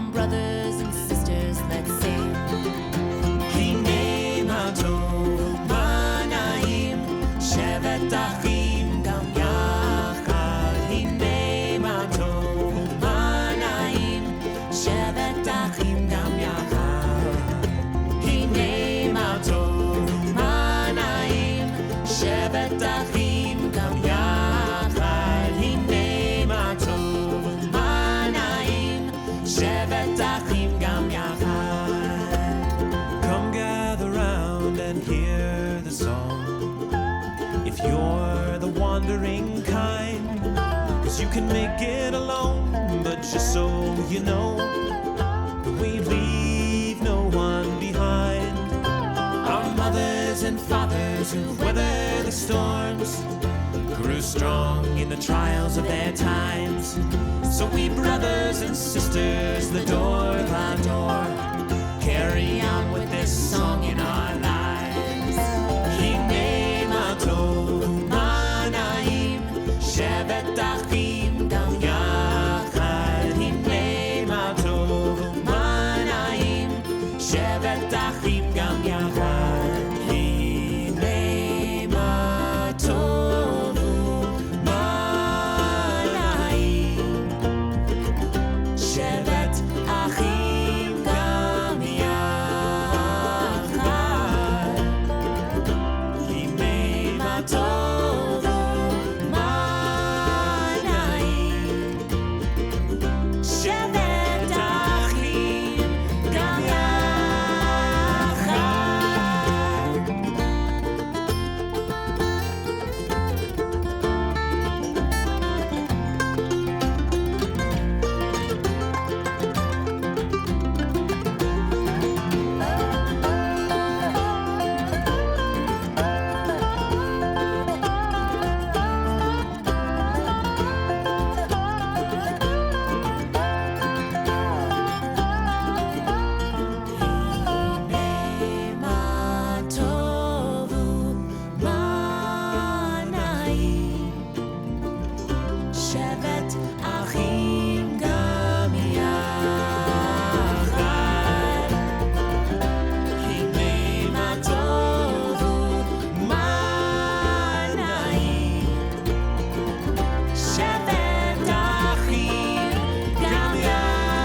Come, brothers and sisters, let's sing. Hine ma tov ma naim, shevet achim gam yachad. Hine ma tov ma naim, shevet achim gam yachad. Hine ma tov ma naim, shevet achim gam yachad. Hine ma tov ma naim, shevet achim gam yachad. Come gather round and hear the song. If you're the wandering kind, 'cause you can make it alone, but just so you know, we leave no one behind. Our mothers and fathers who weathered the storms grew strong in the trials of their times. So we brothers and sisters, the door by door, carry on with this song in our lives. Hine ma tov ma naim, shevet achim gam yachad. Hine ma tov ma naim, shevet achim gam yachad. Hine ma tov ma naim, shevet achim gam yachad. Hine ma tov ma naim, shevet achim gam yachad. Hine ma tov ma naim, shevet achim gam yachad. Hine ma tov ma naim, shevet achim gam yachad.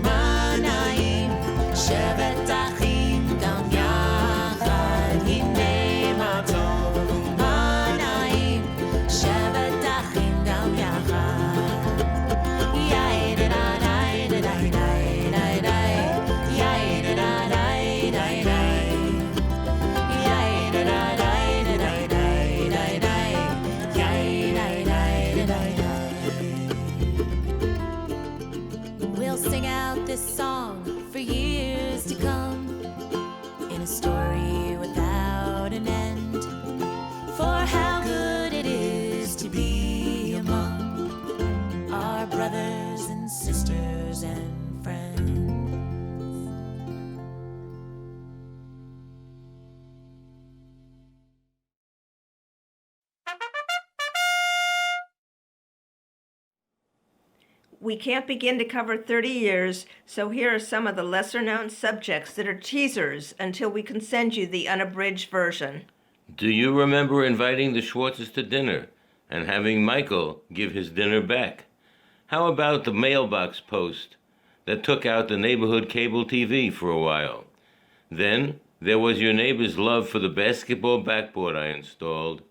Ma naim, shevet achim gam yachad. Hine ma tov ma naim, shevet achim gam yachad. Yai da da da da da da da. Yai da da da da da. Yai da da da da da da. Yai da da da da. We'll sing out this song for years to come, in a story without an end, for how good it is to be among our brothers and sisters and friends. We can't begin to cover 30 years, so here are some of the lesser-known subjects that are teasers until we can send you the unabridged version. Do you remember inviting the Schwartzes to dinner and having Michael give his dinner back? How about the mailbox post that took out the neighborhood cable TV for a while? Then there was your neighbor's love for the basketball backboard I installed.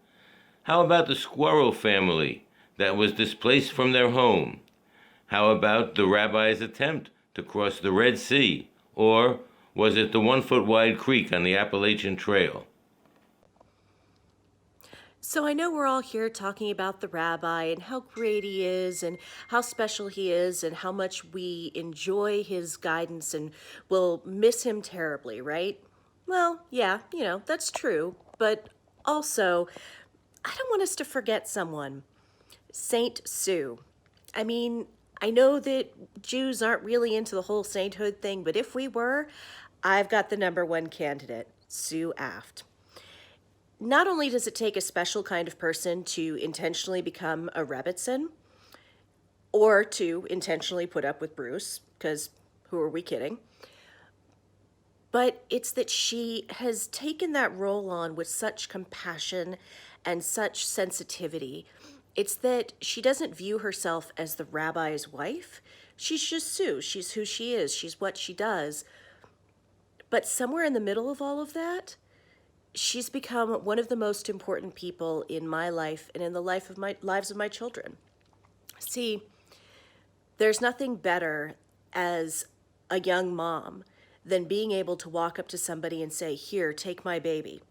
How about the squirrel family that was displaced from their home? How about the rabbi's attempt to cross the Red Sea? Or was it the 1-foot-wide creek on the Appalachian Trail? So I know we're all here talking about the rabbi and how great he is and how special he is and how much we enjoy his guidance and will miss him terribly, right? Well, yeah, that's true. But also, I don't want us to forget someone. Saint Sue. I mean, I know that Jews aren't really into the whole sainthood thing, but if we were, I've got the #1 candidate, Sue Aft. Not only does it take a special kind of person to intentionally become a Rebbitzin, or to intentionally put up with Bruce, because who are we kidding? But it's that she has taken that role on with such compassion and such sensitivity. It's that she doesn't view herself as the rabbi's wife. She's just Sue. She's who she is. She's what she does. But somewhere in the middle of all of that, she's become one of the most important people in my life and in the lives of my children. See, there's nothing better as a young mom than being able to walk up to somebody and say, "Here, take my baby,"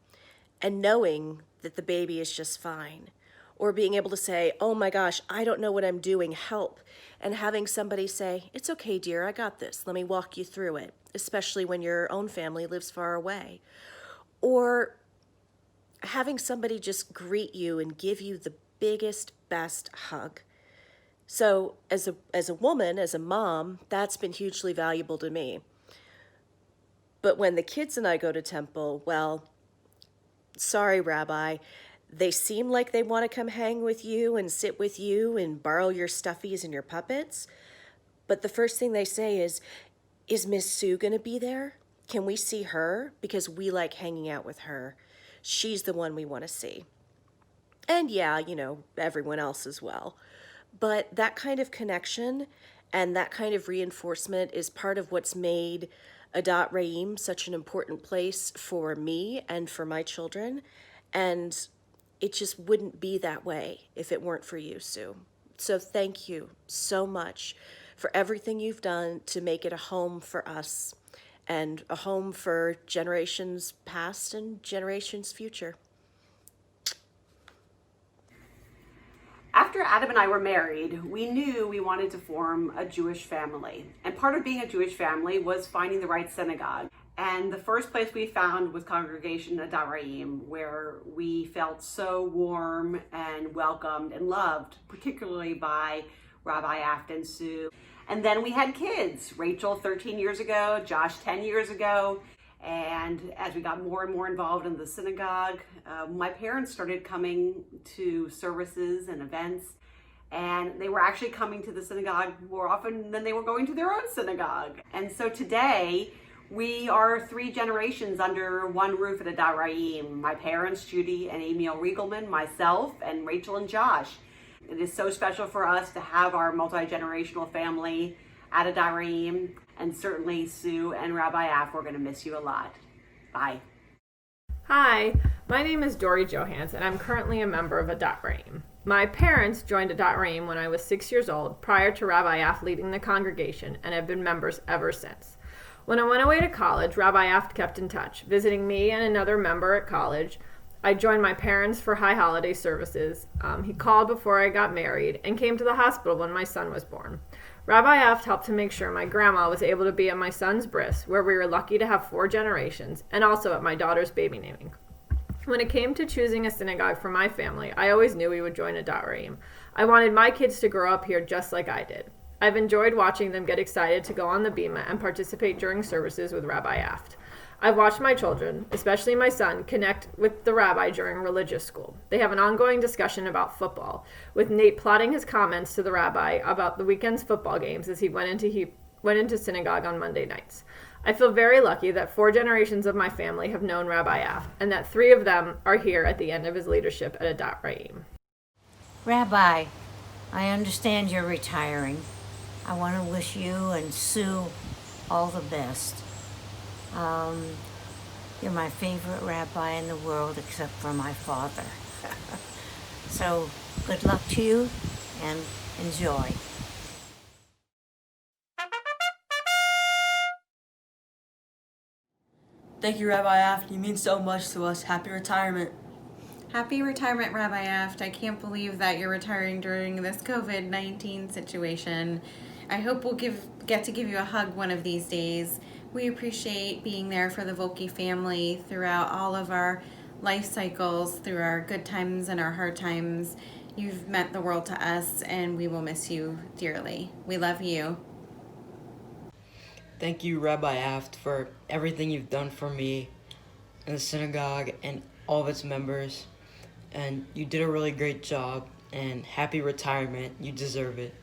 and knowing that the baby is just fine. Or being able to say, "Oh my gosh, I don't know what I'm doing, help," and having somebody say, "It's okay, dear, I got this, let me walk you through it," especially when your own family lives far away. Or having somebody just greet you and give you the biggest, best hug. So as a woman, as a mom, that's been hugely valuable to me. But when the kids and I go to temple, well, sorry, Rabbi, they seem like they want to come hang with you and sit with you and borrow your stuffies and your puppets. But the first thing they say is Miss Sue going to be there? Can we see her? Because we like hanging out with her. She's the one we want to see. And yeah, everyone else as well. But that kind of connection and that kind of reinforcement is part of what's made Adat Re'im such an important place for me and for my children. And it just wouldn't be that way if it weren't for you, Sue. So thank you so much for everything you've done to make it a home for us and a home for generations past and generations future. After Adam and I were married, we knew we wanted to form a Jewish family. And part of being a Jewish family was finding the right synagogue. And the first place we found was Congregation Adat Re'im, where we felt so warm and welcomed and loved, particularly by Rabbi Aft and Sue. And then we had kids, Rachel 13 years ago, Josh 10 years ago. And as we got more and more involved in the synagogue, my parents started coming to services and events, and they were actually coming to the synagogue more often than they were going to their own synagogue. And so today, we are 3 generations under one roof at Adat Re'im. My parents, Judy and Emil Regelman, myself, and Rachel and Josh. It is so special for us to have our multi-generational family at Adat Re'im. And certainly Sue and Rabbi Aft, we're going to miss you a lot. Bye. Hi, my name is Dorie Johanns, and I'm currently a member of Adat Re'im. My parents joined Adat Re'im when I was 6 years old, prior to Rabbi Aft leading the congregation, and have been members ever since. When I went away to college, Rabbi Aft kept in touch, visiting me and another member at college. I joined my parents for high holiday services. He called before I got married and came to the hospital when my son was born. Rabbi Aft helped to make sure my grandma was able to be at my son's bris, where we were lucky to have 4 generations, and also at my daughter's baby naming. When it came to choosing a synagogue for my family, I always knew we would join Adat Re'im. I wanted my kids to grow up here just like I did. I've enjoyed watching them get excited to go on the bima and participate during services with Rabbi Aft. I've watched my children, especially my son, connect with the rabbi during religious school. They have an ongoing discussion about football, with Nate plotting his comments to the rabbi about the weekend's football games as he went into synagogue on Monday nights. I feel very lucky that 4 generations of my family have known Rabbi Aft, and that 3 of them are here at the end of his leadership at Adat Re'im. Rabbi, I understand you're retiring. I want to wish you and Sue all the best. You're my favorite rabbi in the world except for my father. So good luck to you and enjoy. Thank you, Rabbi Aft. You mean so much to us. Happy retirement. Happy retirement, Rabbi Aft. I can't believe that you're retiring during this COVID-19 situation. I hope we'll get to give you a hug one of these days. We appreciate being there for the Volke family throughout all of our life cycles, through our good times and our hard times. You've meant the world to us, and we will miss you dearly. We love you. Thank you, Rabbi Aft, for everything you've done for me and the synagogue and all of its members. And you did a really great job, and happy retirement. You deserve it.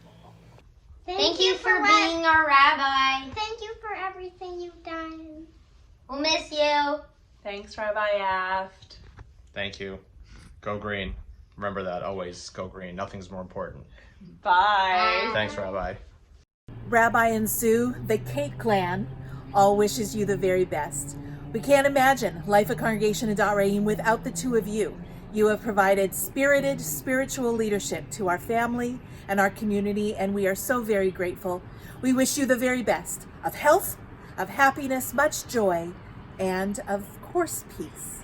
Thank you for being our rabbi. Thank you for everything you've done. We'll miss you. Thanks, Rabbi Aft. Thank you. Go green. Remember that, always go green. Nothing's more important. Bye. Thanks, Rabbi. Rabbi and Sue, the Kate clan, all wishes you the very best. We can't imagine life at Congregation Adat Rahim without the two of you. You have provided spirited spiritual leadership to our family and our community, and we are so very grateful. We wish you the very best of health, of happiness, much joy, and of course, peace.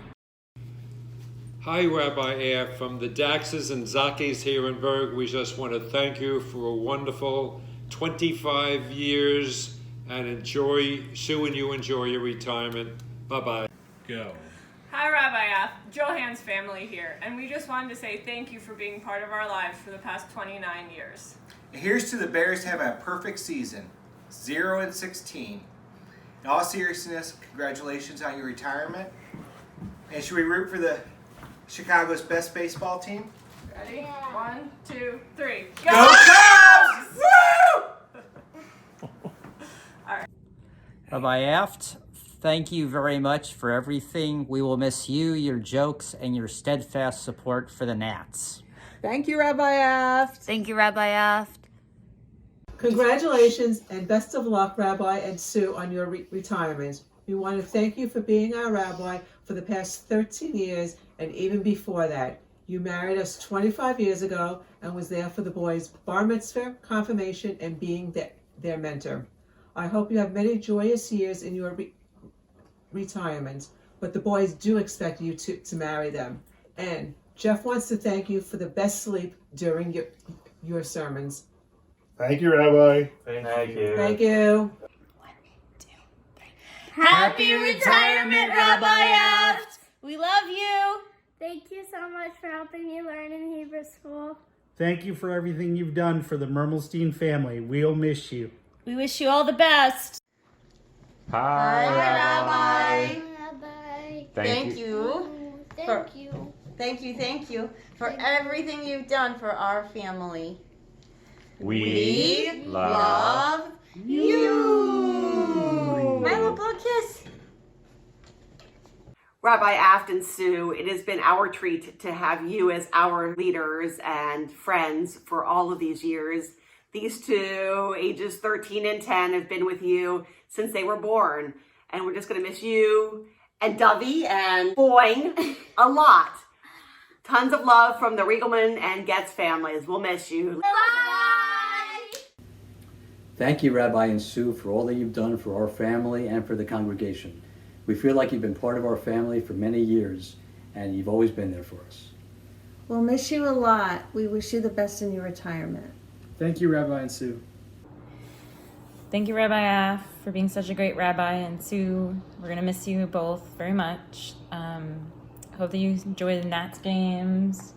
Hi, Rabbi Aft from the Daxes and Zakes here in Berg. We just want to thank you for a wonderful 25 years and Sue and you enjoy your retirement. Bye-bye. Go. Hi, Rabbi Aft. Johanns family here, and we just wanted to say thank you for being part of our lives for the past 29 years. Here's to the Bears having a perfect season, 0-16. In all seriousness, congratulations on your retirement. And should we root for the Chicago's best baseball team? Ready? 1, 2, 3. Go Cubs! Woo! All right. Rabbi Aft, thank you very much for everything. We will miss you, your jokes, and your steadfast support for the Nats. Thank you, Rabbi Aft. Thank you, Rabbi Aft. Congratulations and best of luck, Rabbi and Sue, on your retirement. We want to thank you for being our rabbi for the past 13 years and even before that. You married us 25 years ago and was there for the boys' bar mitzvah, confirmation, and being their mentor. I hope you have many joyous years in your retirement, but the boys do expect you to marry them. And Jeff wants to thank you for the best sleep during your sermons. Thank you, Rabbi. Thank you. Thank you. Happy retirement, Rabbi Aft. We love you. Thank you so much for helping me learn in Hebrew school. Thank you for everything you've done for the Mermelstein family. We'll miss you. We wish you all the best. Hi, Rabbi. Rabbi. Thank you. Thank you for everything you've done for our family. We love you. My little kiss. Rabbi Aft and Sue, it has been our treat to have you as our leaders and friends for all of these years. These two, ages 13 and 10, have been with you since they were born. And we're just going to miss you and Dovey and Boing a lot. Tons of love from the Regelman and Getz families. We'll miss you. Bye. Thank you, Rabbi and Sue, for all that you've done for our family and for the congregation. We feel like you've been part of our family for many years, and you've always been there for us. We'll miss you a lot. We wish you the best in your retirement. Thank you, Rabbi and Sue. Thank you, Rabbi Aft, for being such a great rabbi, and Sue, we're going to miss you both very much. Hope that you enjoy the Nats games,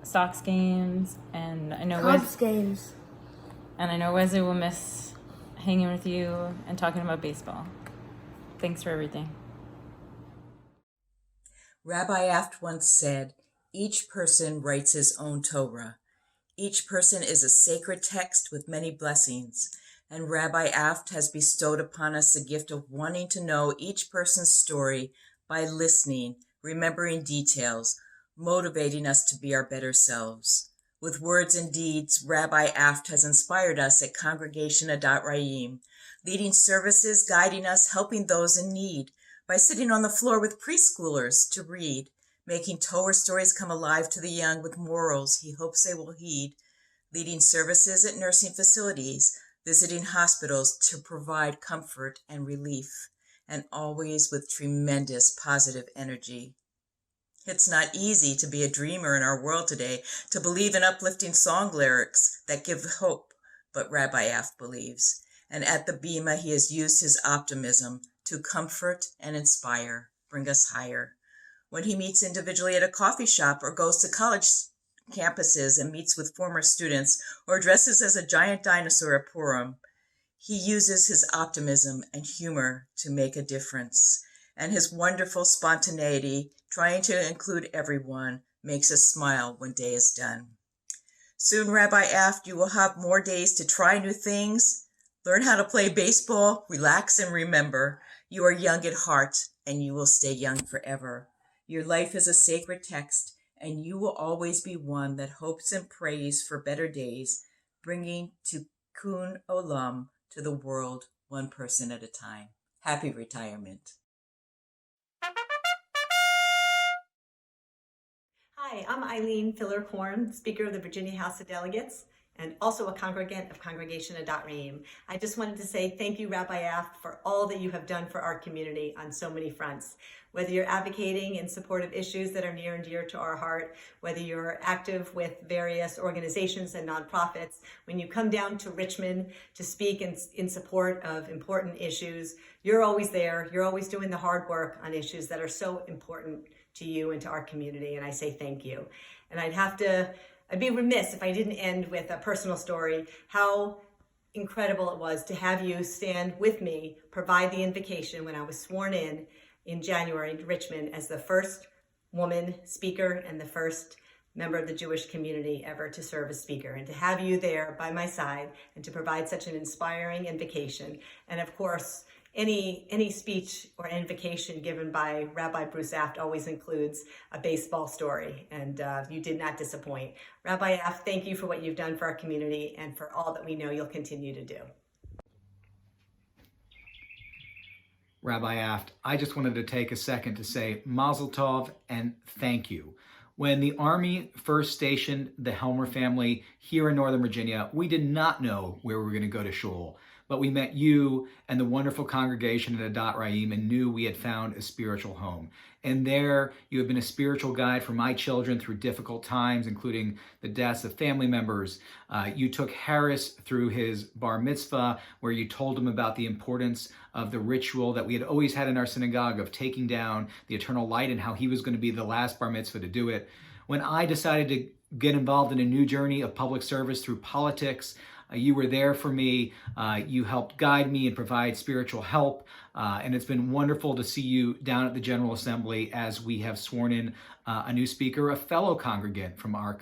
Sox games, and I know Cubs games. And I know Wesley will miss hanging with you and talking about baseball. Thanks for everything. Rabbi Aft once said, "Each person writes his own Torah. Each person is a sacred text with many blessings, and Rabbi Aft has bestowed upon us the gift of wanting to know each person's story by listening, remembering details, motivating us to be our better selves. With words and deeds, Rabbi Aft has inspired us at Congregation Adat Rahim, leading services, guiding us, helping those in need, by sitting on the floor with preschoolers to read, making Torah stories come alive to the young with morals he hopes they will heed, leading services at nursing facilities, visiting hospitals to provide comfort and relief, and always with tremendous positive energy. It's not easy to be a dreamer in our world today, to believe in uplifting song lyrics that give hope, but Rabbi Aft believes. And at the Bima, he has used his optimism to comfort and inspire, bring us higher. When he meets individually at a coffee shop or goes to college campuses and meets with former students or dresses as a giant dinosaur at Purim, he uses his optimism and humor to make a difference. And his wonderful spontaneity, trying to include everyone, makes us smile when day is done. Soon, Rabbi Aft, you will have more days to try new things, learn how to play baseball, relax, and remember, you are young at heart, and you will stay young forever. Your life is a sacred text, and you will always be one that hopes and prays for better days, bringing Tikkun Olam to the world, one person at a time. Happy retirement. Hi, I'm Eileen Filler-Korn, Speaker of the Virginia House of Delegates, and also a congregant of Congregation Adat Reim. I just wanted to say thank you, Rabbi Aft, for all that you have done for our community on so many fronts. Whether you're advocating in support of issues that are near and dear to our heart, whether you're active with various organizations and nonprofits, when you come down to Richmond to speak in support of important issues, you're always there. You're always doing the hard work on issues that are so important to you and to our community, and I say thank you. And I'd be remiss if I didn't end with a personal story, how incredible it was to have you stand with me, provide the invocation when I was sworn in January in Richmond as the first woman speaker and the first member of the Jewish community ever to serve as speaker. And to have you there by my side and to provide such an inspiring invocation. And of course, any speech or invocation given by Rabbi Bruce Aft always includes a baseball story, and you did not disappoint. Rabbi Aft, thank you for what you've done for our community and for all that we know you'll continue to do. Rabbi Aft, I just wanted to take a second to say Mazel Tov and thank you. When the Army first stationed the Helmer family here in Northern Virginia, we did not know where we were going to go to shul. But we met you and the wonderful congregation at Adat Reim and knew we had found a spiritual home. And there, you have been a spiritual guide for my children through difficult times, including the deaths of family members. You took Harris through his bar mitzvah, where you told him about the importance of the ritual that we had always had in our synagogue of taking down the eternal light and how he was going to be the last bar mitzvah to do it. When I decided to get involved in a new journey of public service through politics, you were there for me. You helped guide me and provide spiritual help. And it's been wonderful to see you down at the General Assembly as we have sworn in a new speaker, a fellow congregant from our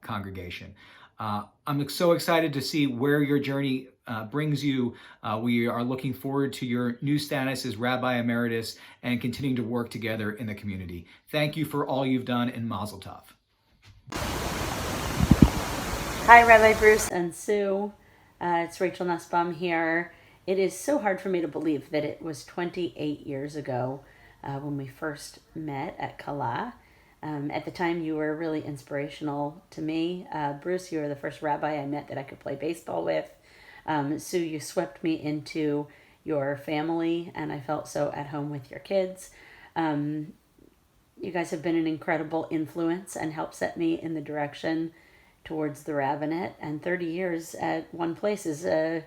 congregation. I'm so excited to see where your journey brings you. We are looking forward to your new status as Rabbi Emeritus and continuing to work together in the community. Thank you for all you've done, and Mazel Tov. Hi, Rabbi Bruce and Sue. It's Rachel Nussbaum here. It is so hard for me to believe that it was 28 years ago when we first met at Kala. At the time, you were really inspirational to me. Bruce, you were the first rabbi I met that I could play baseball with. Sue, you swept me into your family, and I felt so at home with your kids. You guys have been an incredible influence and helped set me in the direction towards the rabbinate, and 30 years at one place is a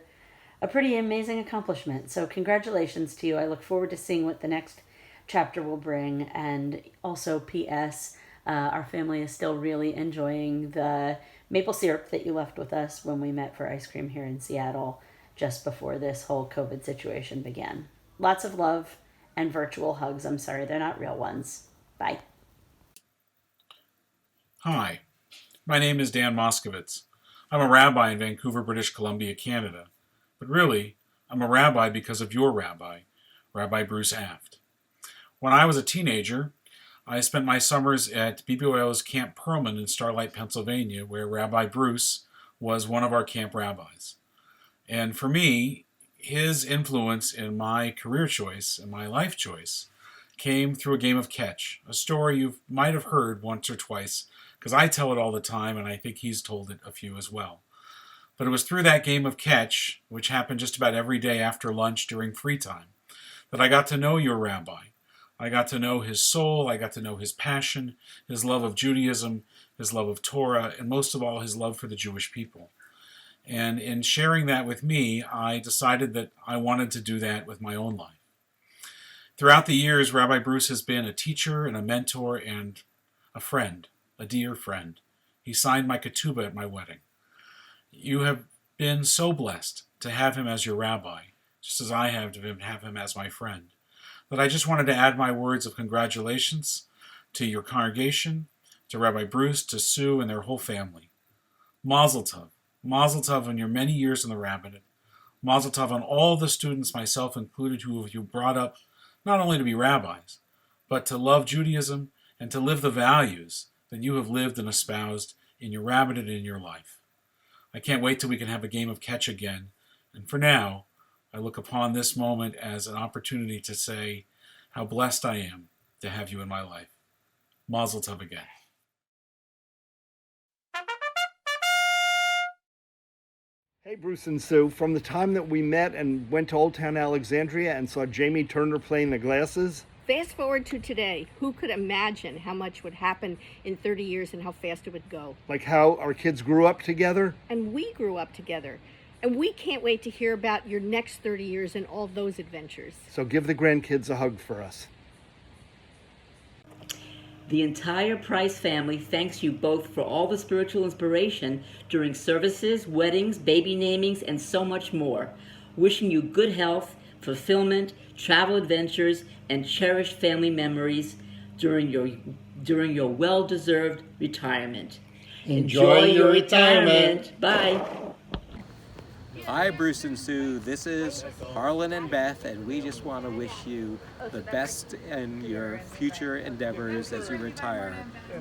pretty amazing accomplishment. So congratulations to you. I look forward to seeing what the next chapter will bring. And also, P.S., our family is still really enjoying the maple syrup that you left with us when we met for ice cream here in Seattle just before this whole COVID situation began. Lots of love and virtual hugs. I'm sorry, they're not real ones. Bye. Hi. My name is Dan Moscovitz. I'm a rabbi in Vancouver, British Columbia, Canada. But really, I'm a rabbi because of your rabbi, Rabbi Bruce Aft. When I was a teenager, I spent my summers at BBO's Camp Perlman in Starlight, Pennsylvania, where Rabbi Bruce was one of our camp rabbis. And for me, his influence in my career choice and my life choice came through a game of catch, a story you might have heard once or twice, because I tell it all the time, and I think he's told it a few as well. But it was through that game of catch, which happened just about every day after lunch during free time, that I got to know your rabbi. I got to know his soul, I got to know his passion, his love of Judaism, his love of Torah, and most of all, his love for the Jewish people. And in sharing that with me, I decided that I wanted to do that with my own life. Throughout the years, Rabbi Bruce has been a teacher and a mentor and a friend, a dear friend. He signed my ketubah at my wedding. You have been so blessed to have him as your rabbi, just as I have to have him as my friend, that I just wanted to add my words of congratulations to your congregation, to Rabbi Bruce, to Sue, and their whole family. Mazel tov. Mazel tov on your many years in the rabbinate. Mazel tov on all the students, myself included, who you brought up not only to be rabbis, but to love Judaism and to live the values that you have lived and espoused in your rabbinate and in your life. I can't wait till we can have a game of catch again. And for now, I look upon this moment as an opportunity to say how blessed I am to have you in my life. Mazel tov again. Hey, Bruce and Sue. From the time that we met and went to Old Town Alexandria and saw Jamie Turner playing the glasses. Fast forward to today. Who could imagine how much would happen in 30 years and how fast it would go? Like how our kids grew up together. And we grew up together. And we can't wait to hear about your next 30 years and all those adventures. So give the grandkids a hug for us. The entire Price family thanks you both for all the spiritual inspiration during services, weddings, baby namings, and so much more. Wishing you good health, fulfillment, travel adventures, and cherished family memories during your well-deserved retirement. Enjoy your retirement. Bye. Hi, Bruce and Sue. This is Harlan and Beth, and we just want to wish you the best in your future endeavors as you retire.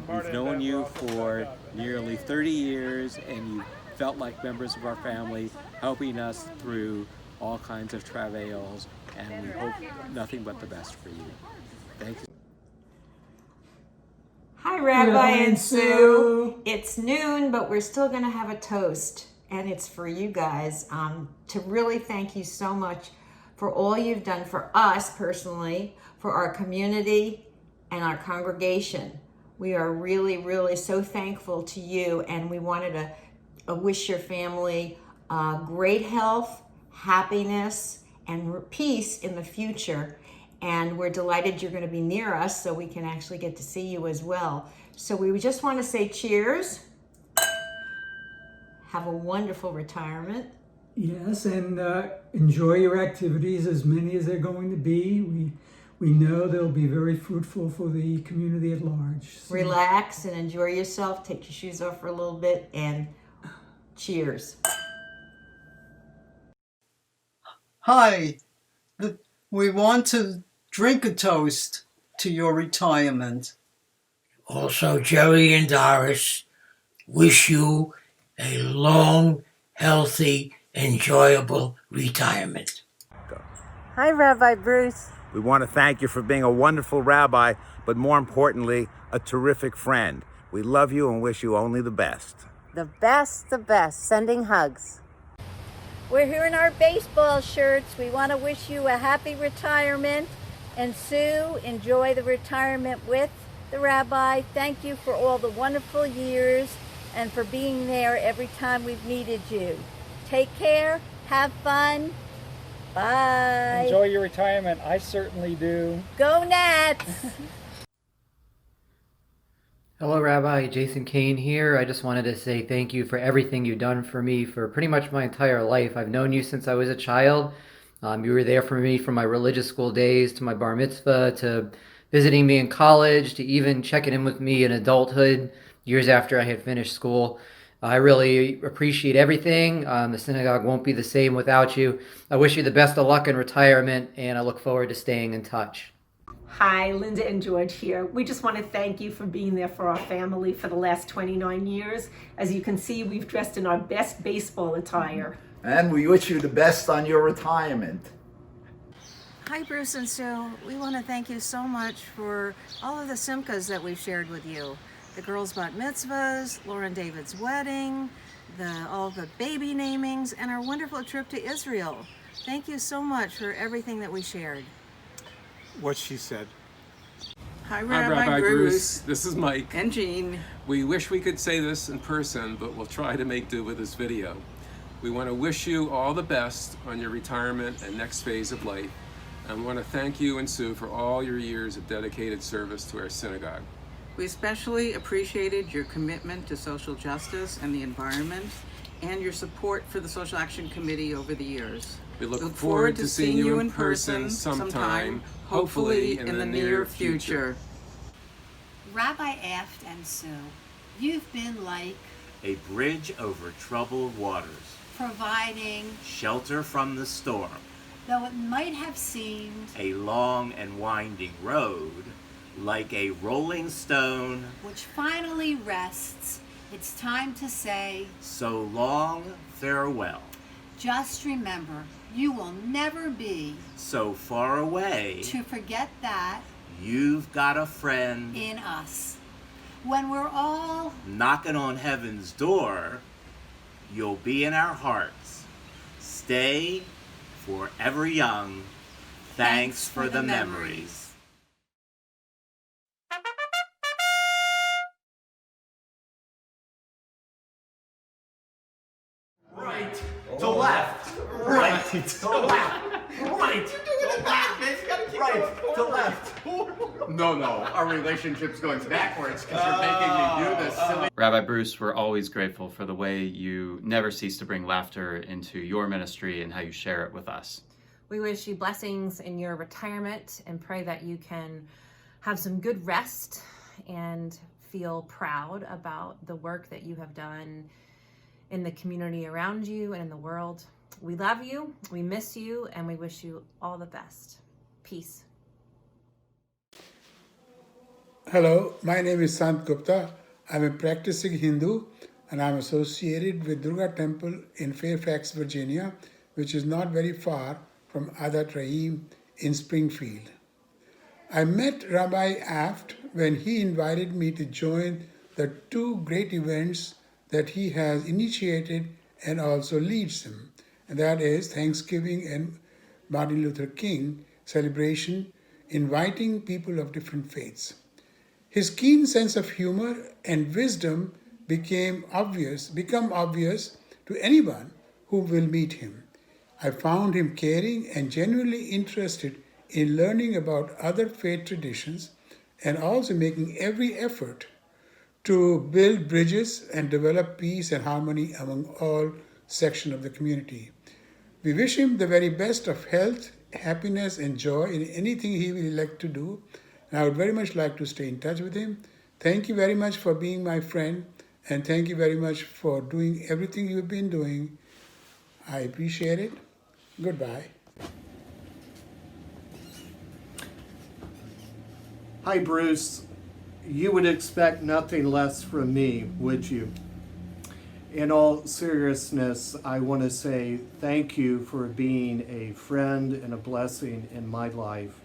We've known you for nearly 30 years, and you felt like members of our family, helping us through all kinds of travails, and we hope nothing but the best for you. Thank you. Hi, Rabbi and Sue. It's noon, but we're still going to have a toast. And it's for you guys to really thank you so much for all you've done for us personally, for our community and our congregation. We are really, really so thankful to you, and we wanted to wish your family great health, happiness, and peace in the future. And we're delighted you're going to be near us so we can actually get to see you as well. So we just want to say cheers. Have a wonderful retirement. Yes, and enjoy your activities, as many as they're going to be. We know they'll be very fruitful for the community at large. So. Relax and enjoy yourself. Take your shoes off for a little bit, and cheers. Hi, we want to drink a toast to your retirement. Also, Jerry and Doris wish you a long, healthy, enjoyable retirement. Hi, Rabbi Bruce. We want to thank you for being a wonderful rabbi, but more importantly, a terrific friend. We love you and wish you only the best. The best, the best. Sending hugs. We're here in our baseball shirts. We want to wish you a happy retirement. And Sue, enjoy the retirement with the rabbi. Thank you for all the wonderful years and for being there every time we've needed you. Take care, have fun, bye. Enjoy your retirement, I certainly do. Go Nats! Hello, Rabbi. Jason Kane here. I just wanted to say thank you for everything you've done for me for pretty much my entire life. I've known you since I was a child. You were there for me from my religious school days to my bar mitzvah, to visiting me in college, to even checking in with me in adulthood years after I had finished school. I really appreciate everything. The synagogue won't be the same without you. I wish you the best of luck in retirement, and I look forward to staying in touch. Hi, Linda and George here. We just want to thank you for being there for our family for the last 29 years. As you can see, we've dressed in our best baseball attire. And we wish you the best on your retirement. Hi, Bruce and Sue. We want to thank you so much for all of the simchas that we've shared with you. The girls' bat mitzvahs, Lauren David's wedding, all the baby namings, and our wonderful trip to Israel. Thank you so much for everything that we shared. What she said. Hi, Rabbi Bruce. This is Mike. And Jean. We wish we could say this in person, but we'll try to make do with this video. We want to wish you all the best on your retirement and next phase of life. And we want to thank you and Sue for all your years of dedicated service to our synagogue. We especially appreciated your commitment to social justice and the environment, and your support for the Social Action Committee over the years. We look forward to seeing you in person sometime, hopefully in the near future. Rabbi Aft and Sue, you've been like a bridge over troubled waters, providing shelter from the storm, though it might have seemed a long and winding road, like a rolling stone, which finally rests. It's time to say, so long, farewell. Just remember, you will never be so far away to forget that you've got a friend in us. When we're all knocking on heaven's door, you'll be in our hearts. Stay forever young. Thanks for the memories. Right to left, right to left, right to left, right to left. No, our relationship's going backwards because you're making me do this silly. Rabbi Bruce, we're always grateful for the way you never cease to bring laughter into your ministry and how you share it with us. We wish you blessings in your retirement and pray that you can have some good rest and feel proud about the work that you have done in the community around you and in the world. We love you, we miss you, and we wish you all the best. Peace. Hello, my name is Sant Gupta. I'm a practicing Hindu and I'm associated with Durga Temple in Fairfax, Virginia, which is not very far from Adat Rahim in Springfield. I met Rabbi Aft when he invited me to join the two great events that he has initiated and also leads them, and that is Thanksgiving and Martin Luther King celebration, inviting people of different faiths. His keen sense of humor and wisdom become obvious to anyone who will meet him. I found him caring and genuinely interested in learning about other faith traditions and also making every effort to build bridges and develop peace and harmony among all sections of the community. We wish him the very best of health, happiness, and joy in anything he will elect to do. And I would very much like to stay in touch with him. Thank you very much for being my friend, and thank you very much for doing everything you've been doing. I appreciate it. Goodbye. Hi, Bruce. You would expect nothing less from me, would you? In all seriousness, I want to say thank you for being a friend and a blessing in my life.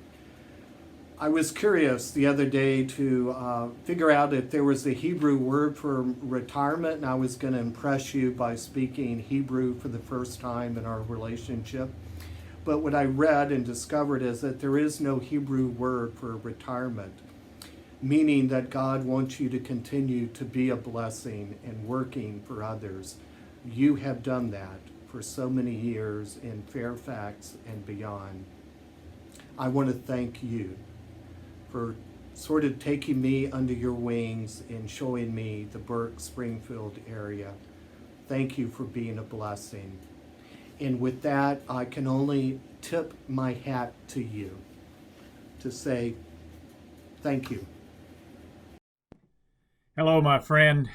I was curious the other day to figure out if there was a Hebrew word for retirement, and I was going to impress you by speaking Hebrew for the first time in our relationship. But what I read and discovered is that there is no Hebrew word for retirement, meaning that God wants you to continue to be a blessing and working for others. You have done that for so many years in Fairfax and beyond. I want to thank you for sort of taking me under your wings and showing me the Burke Springfield area. Thank you for being a blessing. And with that, I can only tip my hat to you to say thank you. Hello, my friend.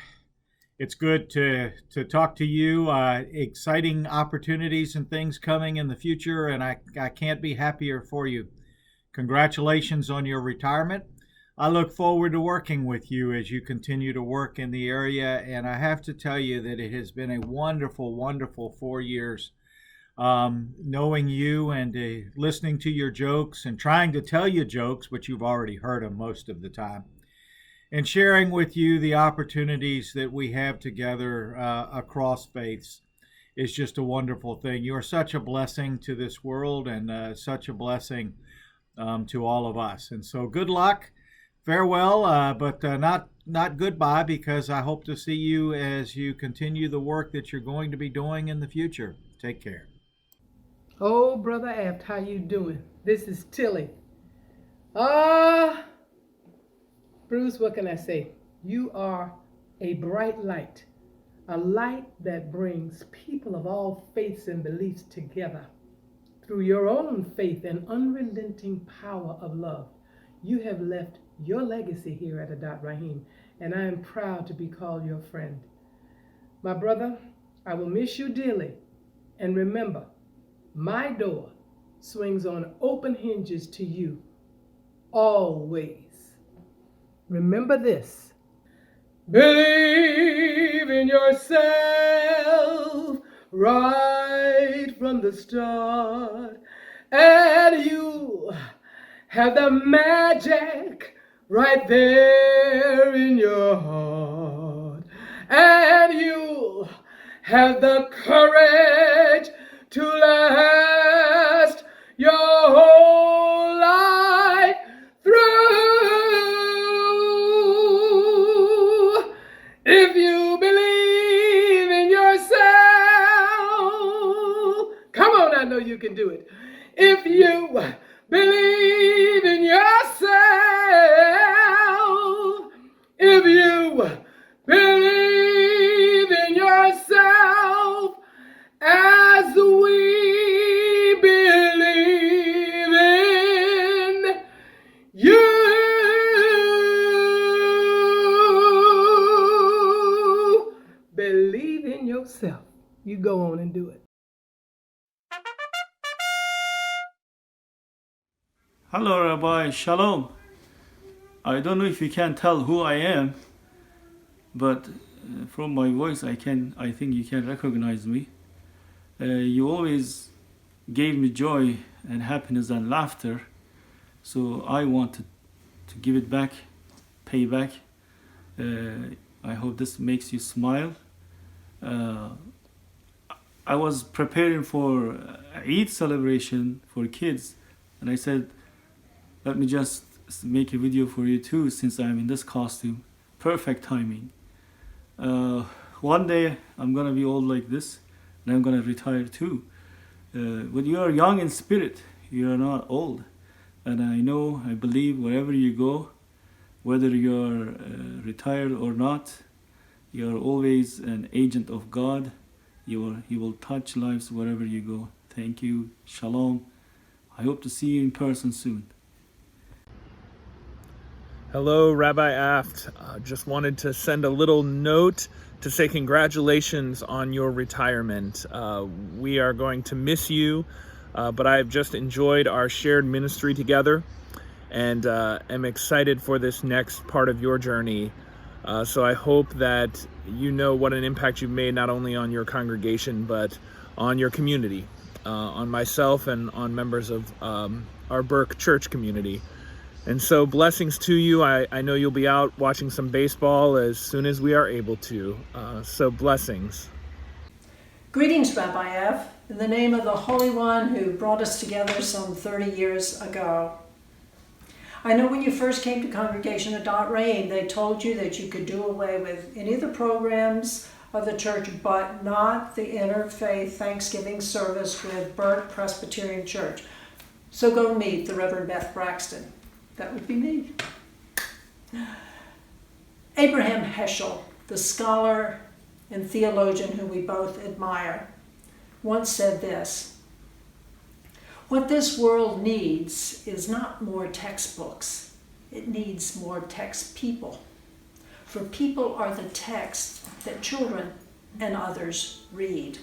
It's good to talk to you. Exciting opportunities and things coming in the future, and I can't be happier for you. Congratulations on your retirement. I look forward to working with you as you continue to work in the area, and I have to tell you that it has been a wonderful, wonderful 4 years. Knowing you and listening to your jokes and trying to tell you jokes, but you've already heard them most of the time, and sharing with you the opportunities that we have together across faiths is just a wonderful thing. You are such a blessing to this world and such a blessing to all of us. And so good luck, farewell, but not goodbye, because I hope to see you as you continue the work that you're going to be doing in the future. Take care. Oh, Brother Aft, how you doing? This is Tilly. Bruce, what can I say? You are a bright light, a light that brings people of all faiths and beliefs together. Through your own faith and unrelenting power of love, you have left your legacy here at Adat Rahim, and I am proud to be called your friend. My brother, I will miss you dearly. And remember, my door swings on open hinges to you always. Remember this. Believe in yourself right from the start, and you have the magic right there in your heart, and you have the courage to last your whole life through. If you believe in yourself, come on, I know you can do it. If you believe in yourself, if you believe in yourself, as we believe in you. Believe in yourself. You go on and do it. Hello, Rabbi. Shalom. I don't know if you can tell who I am, but from my voice, I think you can recognize me. You always gave me joy and happiness and laughter, so I wanted to give it back, pay back. I hope this makes you smile. I was preparing for Eid celebration for kids, and I said, let me just make a video for you too, since I'm in this costume. Perfect timing. One day I'm gonna be old like this, and I'm gonna retire too. But you are young in spirit, you are not old. And I know, I believe wherever you go, whether you're retired or not, you're always an agent of God. You will touch lives wherever you go. Thank you. Shalom. I hope to see you in person soon. Hello, Rabbi Aft. Just wanted to send a little note to say congratulations on your retirement. We are going to miss you, but I've just enjoyed our shared ministry together, and am excited for this next part of your journey. So I hope that you know what an impact you've made, not only on your congregation, but on your community, on myself and on members of our Burke Church community. And so blessings to you. I know you'll be out watching some baseball as soon as we are able to. So blessings. Greetings, Rabbi Aft, in the name of the Holy One who brought us together some 30 years ago. I know when you first came to Congregation of Dorie, they told you that you could do away with any of the programs of the church, but not the interfaith Thanksgiving service with Burke Presbyterian Church. So go meet the Reverend Beth Braxton. That would be me. Abraham Heschel, the scholar and theologian who we both admire, once said this: what this world needs is not more textbooks, it needs more text people. For people are the texts that children and others read.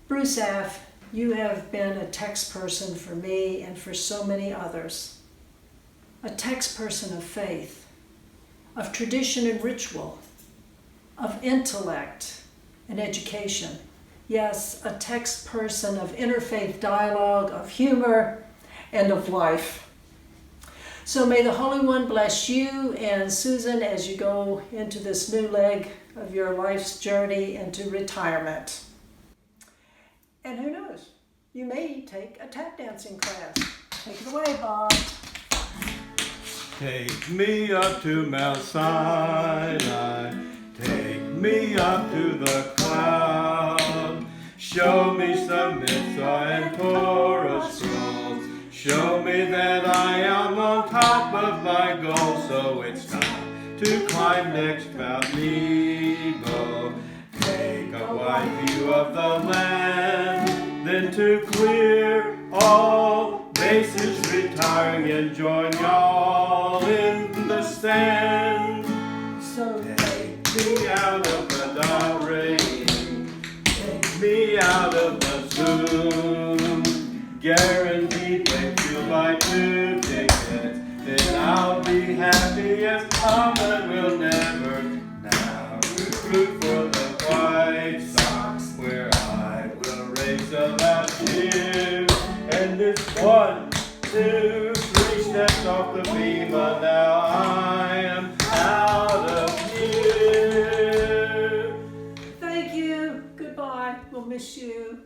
Bruce Aft, you have been a text person for me and for so many others. A text person of faith, of tradition and ritual, of intellect and education. Yes, a text person of interfaith dialogue, of humor, and of life. So may the Holy One bless you and Susan as you go into this new leg of your life's journey into retirement. And who knows, you may take a tap dancing class. Take it away, Bob. Take me up to Mount Sinai, take me up to the cloud, show me some mitzvah and Torah scrolls, show me that I am on top of my goal, so it's time to climb next Mount Nebo, take a wide view of the land, then to clear all bases, retiring and join y'all in the stand. So take me out of the dark. happy as common will never now root for the White Sox, where I will raise a loud cheer. And it's 1, 2, 3 steps off the Bima, now I am out of here. Thank you. Goodbye. We'll miss you.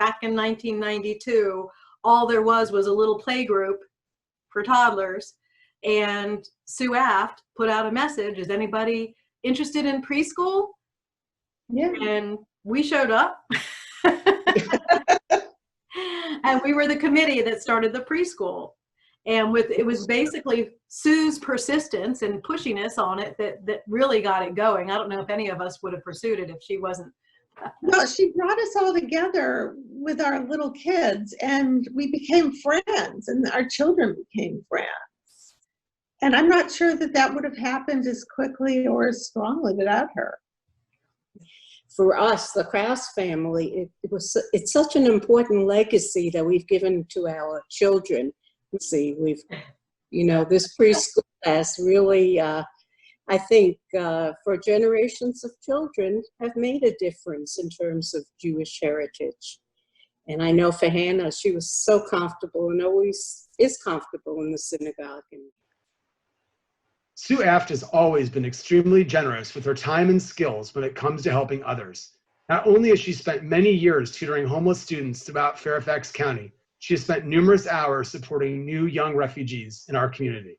Back in 1992, all there was a little play group for toddlers, and Sue Aft put out a message, is anybody interested in preschool? Yeah. And we showed up. And we were the committee that started the preschool. And it was basically Sue's persistence and pushiness on it that really got it going. I don't know if any of us would have pursued it if she wasn't. No, she brought us all together with our little kids, and we became friends, and our children became friends. And I'm not sure that would have happened as quickly or as strongly without her. For us, the Krause family, it's such an important legacy that we've given to our children. See, this preschool has really, I think, for generations of children have made a difference in terms of Jewish heritage. And I know for Hannah, she was so comfortable and always is comfortable in the synagogue. Sue Aft has always been extremely generous with her time and skills when it comes to helping others. Not only has she spent many years tutoring homeless students throughout Fairfax County, she has spent numerous hours supporting new young refugees in our community.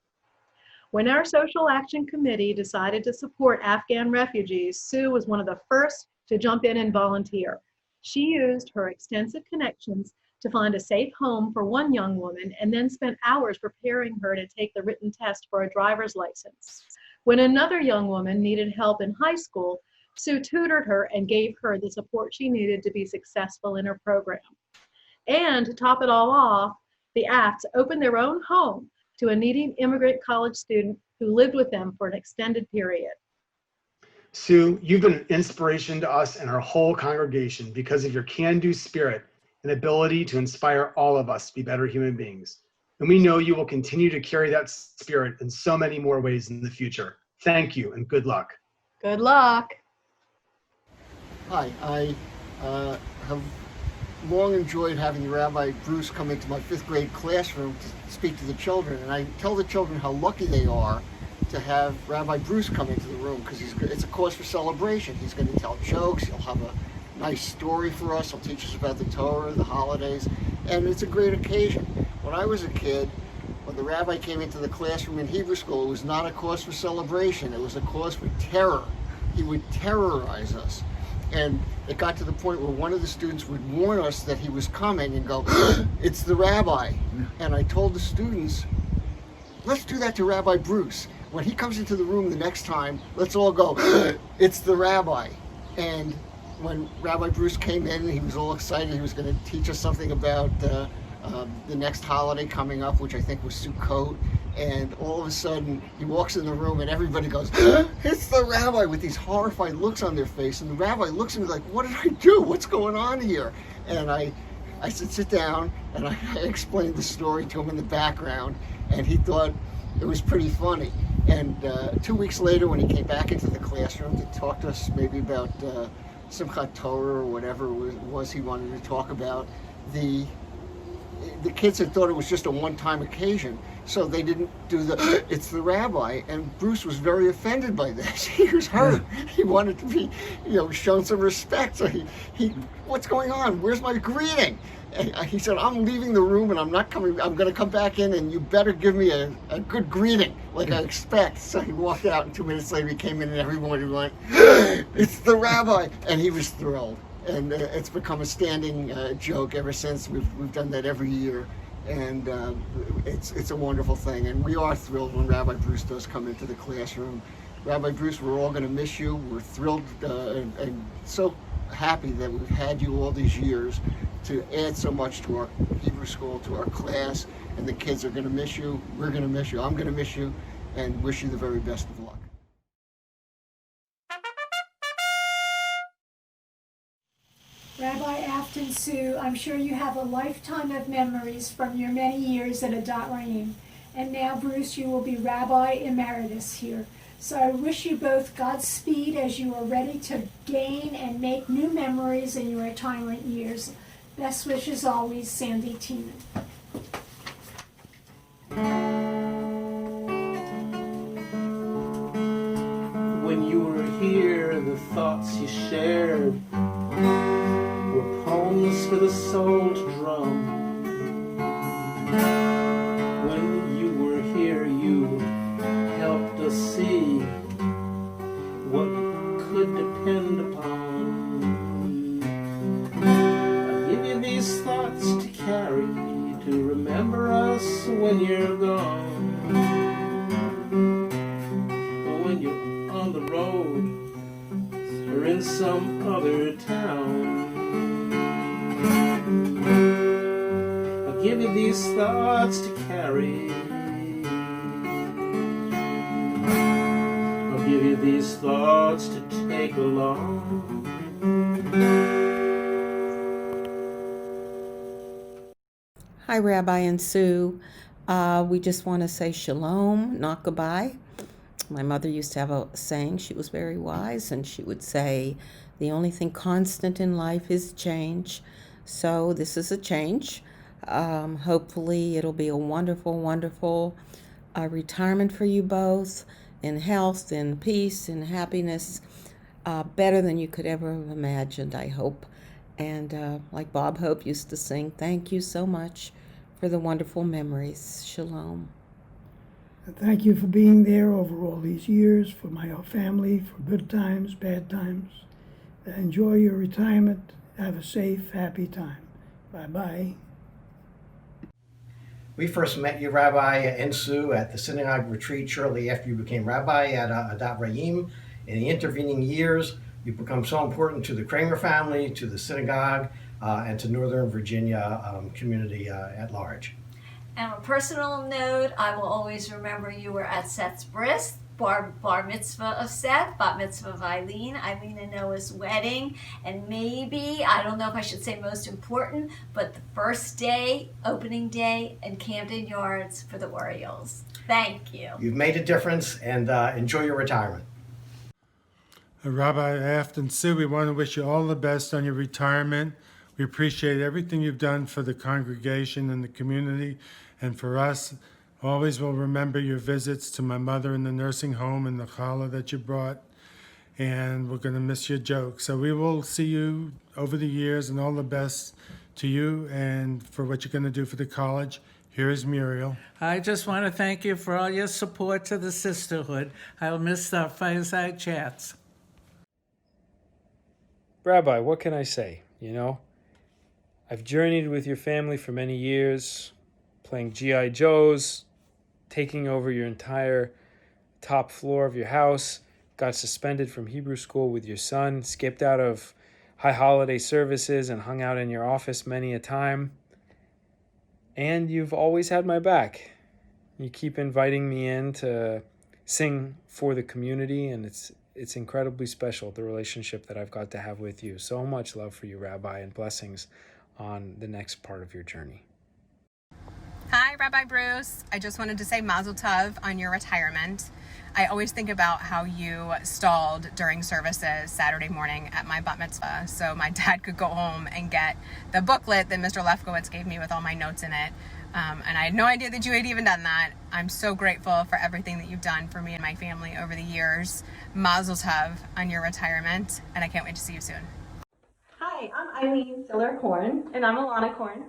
When our Social Action Committee decided to support Afghan refugees, Sue was one of the first to jump in and volunteer. She used her extensive connections to find a safe home for one young woman and then spent hours preparing her to take the written test for a driver's license. When another young woman needed help in high school, Sue tutored her and gave her the support she needed to be successful in her program. And to top it all off, the Afts opened their own home to a needy immigrant college student who lived with them for an extended period. Sue, you've been an inspiration to us and our whole congregation because of your can-do spirit and ability to inspire all of us to be better human beings. And we know you will continue to carry that spirit in so many more ways in the future. Thank you and good luck. Good luck. Hi, I have long enjoyed having Rabbi Bruce come into my 5th grade classroom to speak to the children, and I tell the children how lucky they are to have Rabbi Bruce come into the room because it's a cause for celebration. He's going to tell jokes, he'll have a nice story for us, he'll teach us about the Torah, the holidays, and it's a great occasion. When I was a kid, when the rabbi came into the classroom in Hebrew school, it was not a cause for celebration, it was a cause for terror. He would terrorize us. And it got to the point where one of the students would warn us that he was coming and go, "It's the rabbi." And I told the students, let's do that to Rabbi Bruce. When he comes into the room the next time, let's all go, "It's the rabbi." And when Rabbi Bruce came in, he was all excited. He was going to teach us something about the next holiday coming up, which I think was Sukkot. And all of a sudden, he walks in the room and everybody goes, "It's the rabbi," with these horrified looks on their face. And the rabbi looks at me like, "What did I do? What's going on here?" And I said, "Sit down." And I explained the story to him in the background. And he thought it was pretty funny. And 2 weeks later, when he came back into the classroom to talk to us maybe about Simchat Torah or whatever it was he wanted to talk about, the kids had thought it was just a one-time occasion. So they didn't do "It's the rabbi," and Bruce was very offended by this. He was hurt. He wanted to be, shown some respect. So he, "What's going on? Where's my greeting?" And he said, "I'm leaving the room and I'm not coming. I'm going to come back in, and you better give me a good greeting, like I expect." So he walked out, and 2 minutes later he came in, and everyone went, "It's the rabbi," and he was thrilled. And it's become a standing joke ever since. We've done that every year. And it's a wonderful thing, and we are thrilled when Rabbi Bruce does come into the classroom. Rabbi Bruce, we're all going to miss you. We're thrilled and so happy that we've had you all these years to add so much to our Hebrew school, to our class, and the kids are going to miss you. We're going to miss you. I'm going to miss you, and wish you the very best of luck. Rabbi Aft and Sue, I'm sure you have a lifetime of memories from your many years at Adat Raim. And now, Bruce, you will be Rabbi Emeritus here. So I wish you both Godspeed as you are ready to gain and make new memories in your retirement years. Best wishes always, Sandy Tiemann. When you were here, the thoughts you shared were poems for the soul to drum. When you were here, you helped us see what we could depend upon. I give you these thoughts to carry, to remember us when you're gone. But when you're on the road or in some other town, I'll give you these thoughts to carry. I'll give you these thoughts to take along. Hi, Rabbi and Sue. We just want to say shalom, not goodbye. My mother used to have a saying, she was very wise, and she would say, the only thing constant in life is change. So this is a change. Hopefully it'll be a wonderful, wonderful retirement for you both, in health, in peace, in happiness, better than you could ever have imagined, I hope. And like Bob Hope used to sing, thank you so much for the wonderful memories. Shalom. Thank you for being there over all these years, for my family, for good times, bad times. Enjoy your retirement. Have a safe, happy time. Bye-bye. We first met you, Rabbi and Sue, at the synagogue retreat shortly after you became rabbi at Adat Raim. In the intervening years, you've become so important to the Kramer family, to the synagogue, and to Northern Virginia community at large. And on a personal note, I will always remember you were at Seth's bris, bar mitzvah of Seth, bat mitzvah of Eileen and Noah's wedding, and maybe, I don't know if I should say most important, but the first day, opening day in Camden Yards for the Orioles. Thank you. You've made a difference, and enjoy your retirement. Rabbi Aft and Sue, we want to wish you all the best on your retirement. We appreciate everything you've done for the congregation and the community, and for us. Always will remember your visits to my mother in the nursing home and the challah that you brought, and we're going to miss your jokes. So we will see you over the years, and all the best to you and for what you're going to do for the college. Here is Muriel. I just want to thank you for all your support to the sisterhood. I'll miss the fireside chats. Rabbi, what can I say? You know, I've journeyed with your family for many years, playing G.I. Joes, taking over your entire top floor of your house, got suspended from Hebrew school with your son, skipped out of high holiday services and hung out in your office many a time. And you've always had my back. You keep inviting me in to sing for the community, and it's incredibly special, the relationship that I've got to have with you. So much love for you, Rabbi, and blessings on the next part of your journey. Hi, Rabbi Bruce. I just wanted to say Mazel Tov on your retirement. I always think about how you stalled during services Saturday morning at my bat mitzvah so my dad could go home and get the booklet that Mr. Lefkowitz gave me with all my notes in it. And I had no idea that you had even done that. I'm so grateful for everything that you've done for me and my family over the years. Mazel Tov on your retirement, and I can't wait to see you soon. Hi, I'm Eileen Siller-Korn, and I'm Alana Korn.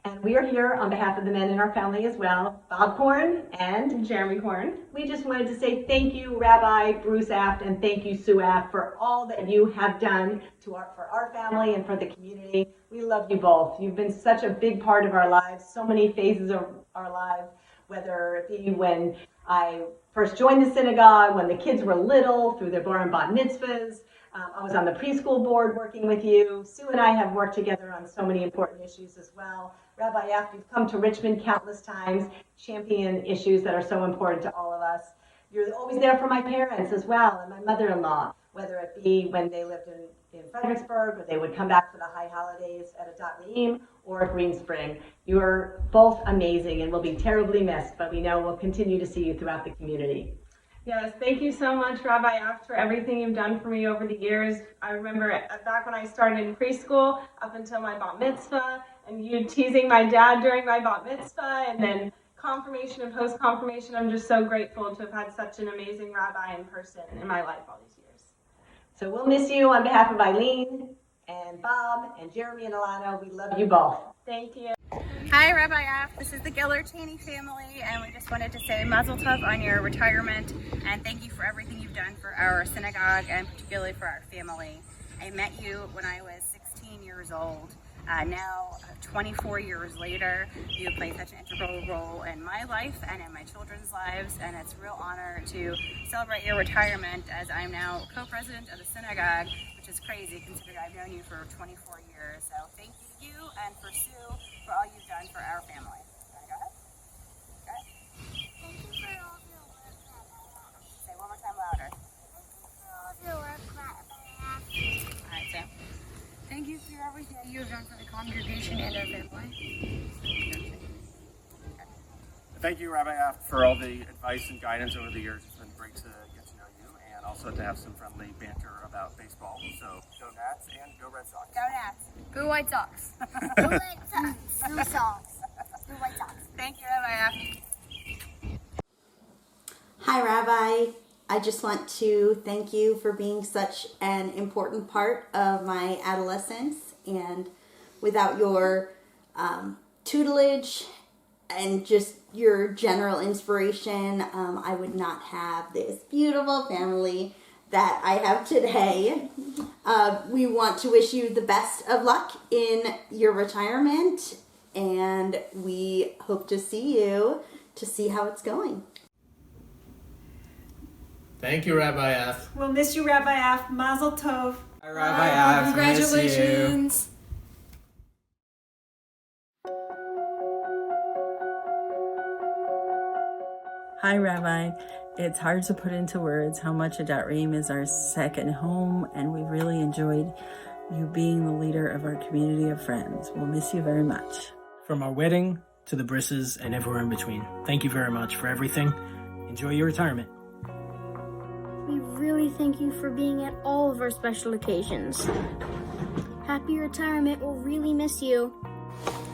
And we are here on behalf of the men in our family as well, Bob Korn and Jeremy Korn. We just wanted to say thank you, Rabbi Bruce Aft, and thank you, Sue Aft, for all that you have done for our family and for the community. We love you both. You've been such a big part of our lives, so many phases of our lives, whether it be when I first joined the synagogue, when the kids were little, through their bar and bat mitzvahs. I was on the preschool board working with you. Sue and I have worked together on so many important issues as well. Rabbi Aft, you've come to Richmond countless times, champion issues that are so important to all of us. You're always there for my parents as well, and my mother-in-law. whether it be when they lived in Fredericksburg, or they would come back for the high holidays at Adat Reim or Green Spring. You're both amazing and will be terribly missed, but we know we'll continue to see you throughout the community. Yes, thank you so much, Rabbi Aft, for everything you've done for me over the years. I remember back when I started in preschool up until my bat mitzvah, and you teasing my dad during my bat mitzvah, and then confirmation and post-confirmation. I'm just so grateful to have had such an amazing rabbi in person in my life all these years. So we'll miss you on behalf of Eileen and Bob and Jeremy and Alana. We love you both. Thank you. Hi, Rabbi Aft. This is the Giller-Cheney family, and we just wanted to say Mazel Tov on your retirement, and thank you for everything you've done for our synagogue and particularly for our family. I met you when I was 16 years old. Now, 24 years later, you play such an integral role in my life and in my children's lives, and it's a real honor to celebrate your retirement as I'm now co-president of the synagogue, which is crazy considering I've known you for 24 years. So thank you to you and for Sue for all you've done for our family. Wanna go ahead? Go ahead. Thank you for all of your work, Rabbi. Say one more time louder. Thank you for all of your work, Rabbi. All right, Sam. Thank you for everything that you have done for the congregation and our family. Thank you, Rabbi Aft, for all the advice and guidance over the years. It's been great to get to know you and also to have some friendly banter about baseball. So go Nats and go Red Sox. Go Nats. Go White Sox. Go Red Sox. Go Sox. Go White Sox. Thank you, Rabbi Aft. Hi, Rabbi. I just want to thank you for being such an important part of my adolescence, and without your tutelage and just your general inspiration, I would not have this beautiful family that I have today. We want to wish you the best of luck in your retirement, and we hope to see you to see how it's going. Thank you, Rabbi Aft. We'll miss you, Rabbi Aft. Mazel Tov. Hi, Rabbi Aft. Congratulations. Hi, Rabbi. It's hard to put into words how much Adat Reim is our second home, and we really enjoyed you being the leader of our community of friends. We'll miss you very much. From our wedding to the brisses and everywhere in between. Thank you very much for everything. Enjoy your retirement. We really thank you for being at all of our special occasions. Happy retirement. We'll really miss you.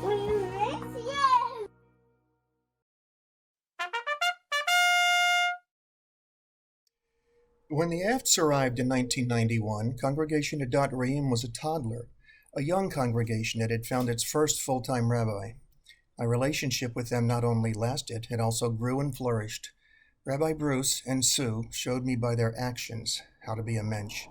We miss you! When the Afts arrived in 1991, Congregation Adat Reim was a toddler, a young congregation that had found its first full-time rabbi. My relationship with them not only lasted, it also grew and flourished. Rabbi Bruce and Sue showed me by their actions how to be a mensch.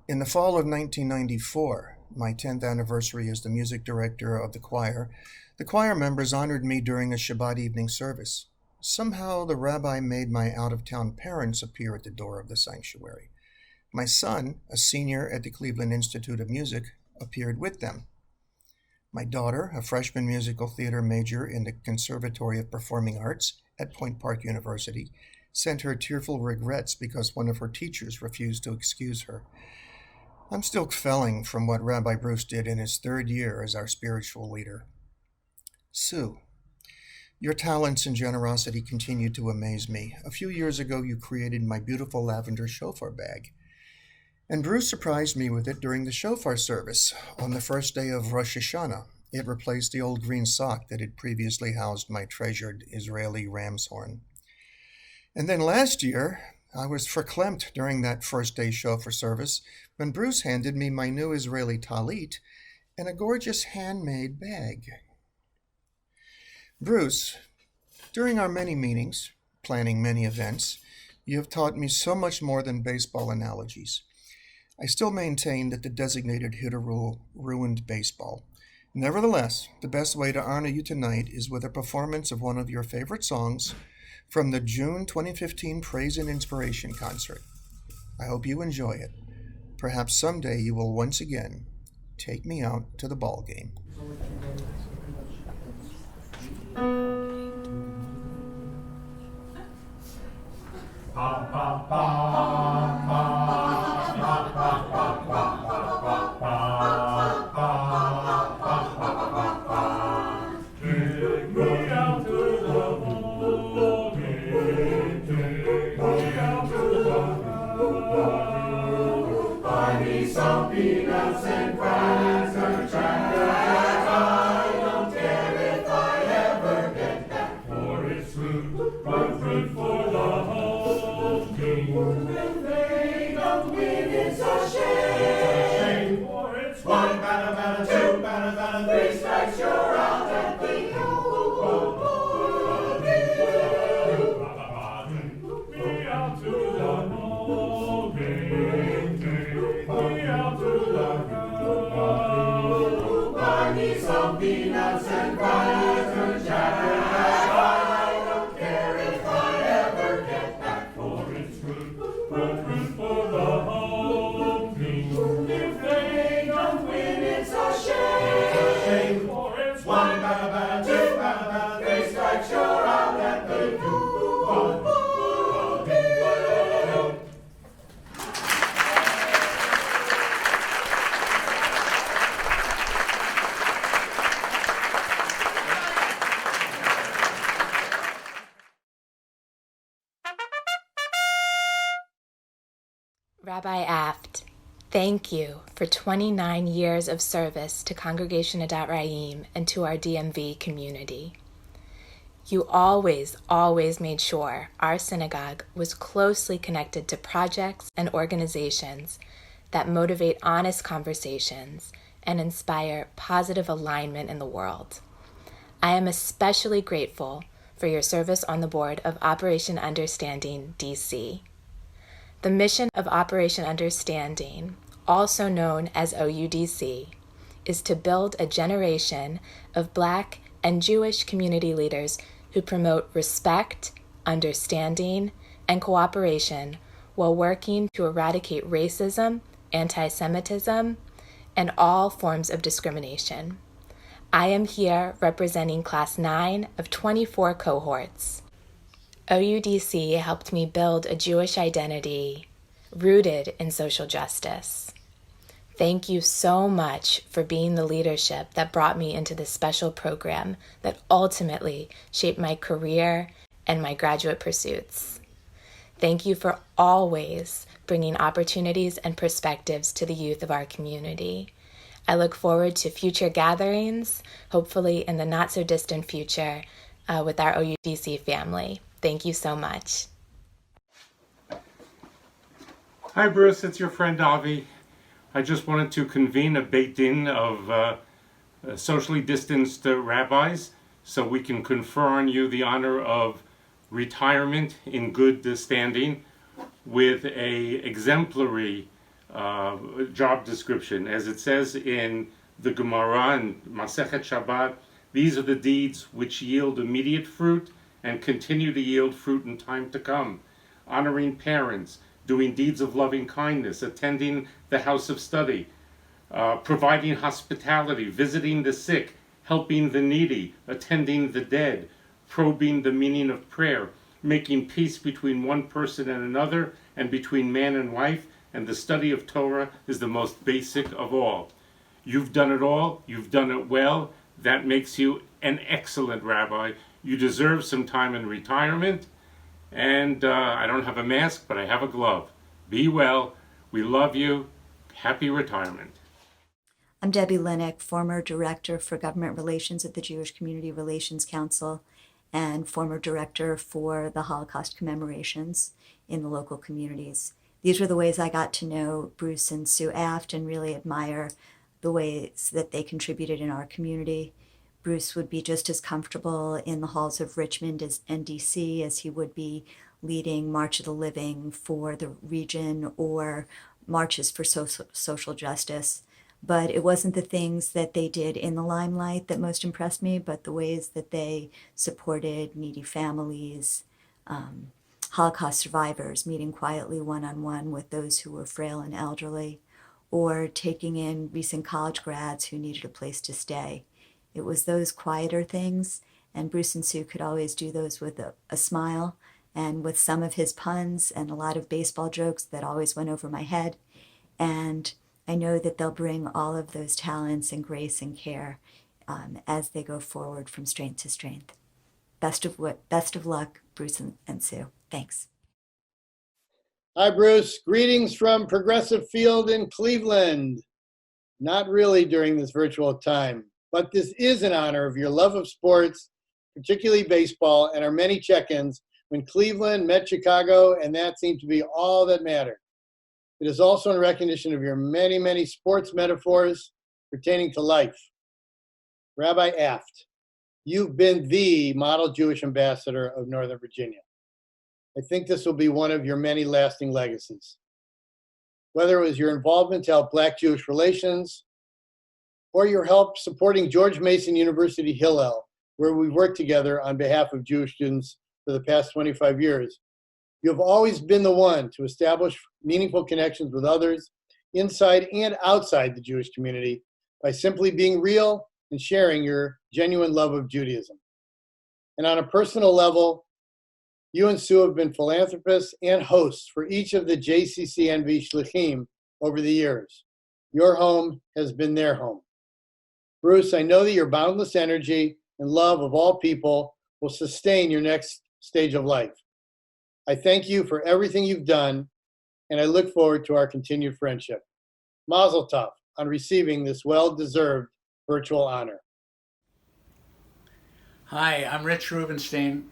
In the fall of 1994, my 10th anniversary as the music director of the choir members honored me during a Shabbat evening service. Somehow the rabbi made my out-of-town parents appear at the door of the sanctuary. My son, a senior at the Cleveland Institute of Music, appeared with them. My daughter, a freshman musical theater major in the Conservatory of Performing Arts at Point Park University, sent her tearful regrets because one of her teachers refused to excuse her. I'm still felling from what Rabbi Bruce did in his third year as our spiritual leader. Sue, your talents and generosity continue to amaze me. A few years ago, you created my beautiful lavender shofar bag. And Bruce surprised me with it during the shofar service on the first day of Rosh Hashanah. It replaced the old green sock that had previously housed my treasured Israeli ram's horn. And then last year, I was verklempt during that first day shofar service when Bruce handed me my new Israeli talit and a gorgeous handmade bag. Bruce, during our many meetings, planning many events, you have taught me so much more than baseball analogies. I still maintain that the designated hitter rule ruined baseball. Nevertheless, the best way to honor you tonight is with a performance of one of your favorite songs from the June 2015 Praise and Inspiration concert. I hope you enjoy it. Perhaps someday you will once again take me out to the ball game. Pa, pa, pa, pa. peanuts and crackers, I don't care if I ever get back, for it's fruit for the whole team. If they don't win, it's a shame, for it's one batter, two batter, three strikes, you're out at the some peanuts and crackers, Jack. I don't care if I ever get back, for it's fruit for the whole team. If they don't win, it's a shame, for it's one batter, two batter, three strikes, you're out at the two. Rabbi Aft, thank you for 29 years of service to Congregation Adat Raim and to our DMV community. You always made sure our synagogue was closely connected to projects and organizations that motivate honest conversations and inspire positive alignment in the world. I am especially grateful for your service on the board of Operation Understanding DC. The mission of Operation Understanding, also known as OUDC, is to build a generation of Black and Jewish community leaders who promote respect, understanding, and cooperation while working to eradicate racism, anti-Semitism, and all forms of discrimination. I am here representing Class 9 of 24 cohorts. OUDC helped me build a Jewish identity rooted in social justice. Thank you so much for being the leadership that brought me into this special program that ultimately shaped my career and my graduate pursuits. Thank you for always bringing opportunities and perspectives to the youth of our community. I look forward to future gatherings, hopefully in the not-so-distant future, with our OUDC family. Thank you so much. Hi Bruce, it's your friend Avi. I just wanted to convene a Beit Din of socially distanced rabbis so we can confer on you the honor of retirement in good standing with a exemplary job description. As it says in the Gemara and Masechet Shabbat, these are the deeds which yield immediate fruit and continue to yield fruit in time to come. Honoring parents, doing deeds of loving kindness, attending the house of study, providing hospitality, visiting the sick, helping the needy, attending the dead, probing the meaning of prayer, making peace between one person and another, and between man and wife, and the study of Torah is the most basic of all. You've done it all, you've done it well, that makes you an excellent rabbi. You deserve some time in retirement, and I don't have a mask, but I have a glove. Be well. We love you. Happy retirement. I'm Debbie Linick, former Director for Government Relations at the Jewish Community Relations Council and former Director for the Holocaust commemorations in the local communities. These were the ways I got to know Bruce and Sue Aft and really admire the ways that they contributed in our community. Bruce would be just as comfortable in the halls of Richmond and DC as he would be leading March of the Living for the region or marches for social justice. But it wasn't the things that they did in the limelight that most impressed me, but the ways that they supported needy families, Holocaust survivors, meeting quietly one-on-one with those who were frail and elderly, or taking in recent college grads who needed a place to stay. It was those quieter things, and Bruce and Sue could always do those with a smile and with some of his puns and a lot of baseball jokes that always went over my head. And I know that they'll bring all of those talents and grace and care as they go forward from strength to strength. Best of luck, Bruce and Sue. Thanks. Hi, Bruce. Greetings from Progressive Field in Cleveland. Not really during this virtual time, but this is in honor of your love of sports, particularly baseball, and our many check-ins when Cleveland met Chicago, and that seemed to be all that mattered. It is also in recognition of your many, many sports metaphors pertaining to life. Rabbi Aft, you've been the model Jewish ambassador of Northern Virginia. I think this will be one of your many lasting legacies. Whether it was your involvement to help Black-Jewish relations or your help supporting George Mason University Hillel, where we've worked together on behalf of Jewish students for the past 25 years, you have always been the one to establish meaningful connections with others inside and outside the Jewish community by simply being real and sharing your genuine love of Judaism. And on a personal level, you and Sue have been philanthropists and hosts for each of the JCCNV Shlichim over the years. Your home has been their home. Bruce, I know that your boundless energy and love of all people will sustain your next stage of life. I thank you for everything you've done, and I look forward to our continued friendship. Mazel tov on receiving this well-deserved virtual honor. Hi, I'm Rich Rubenstein,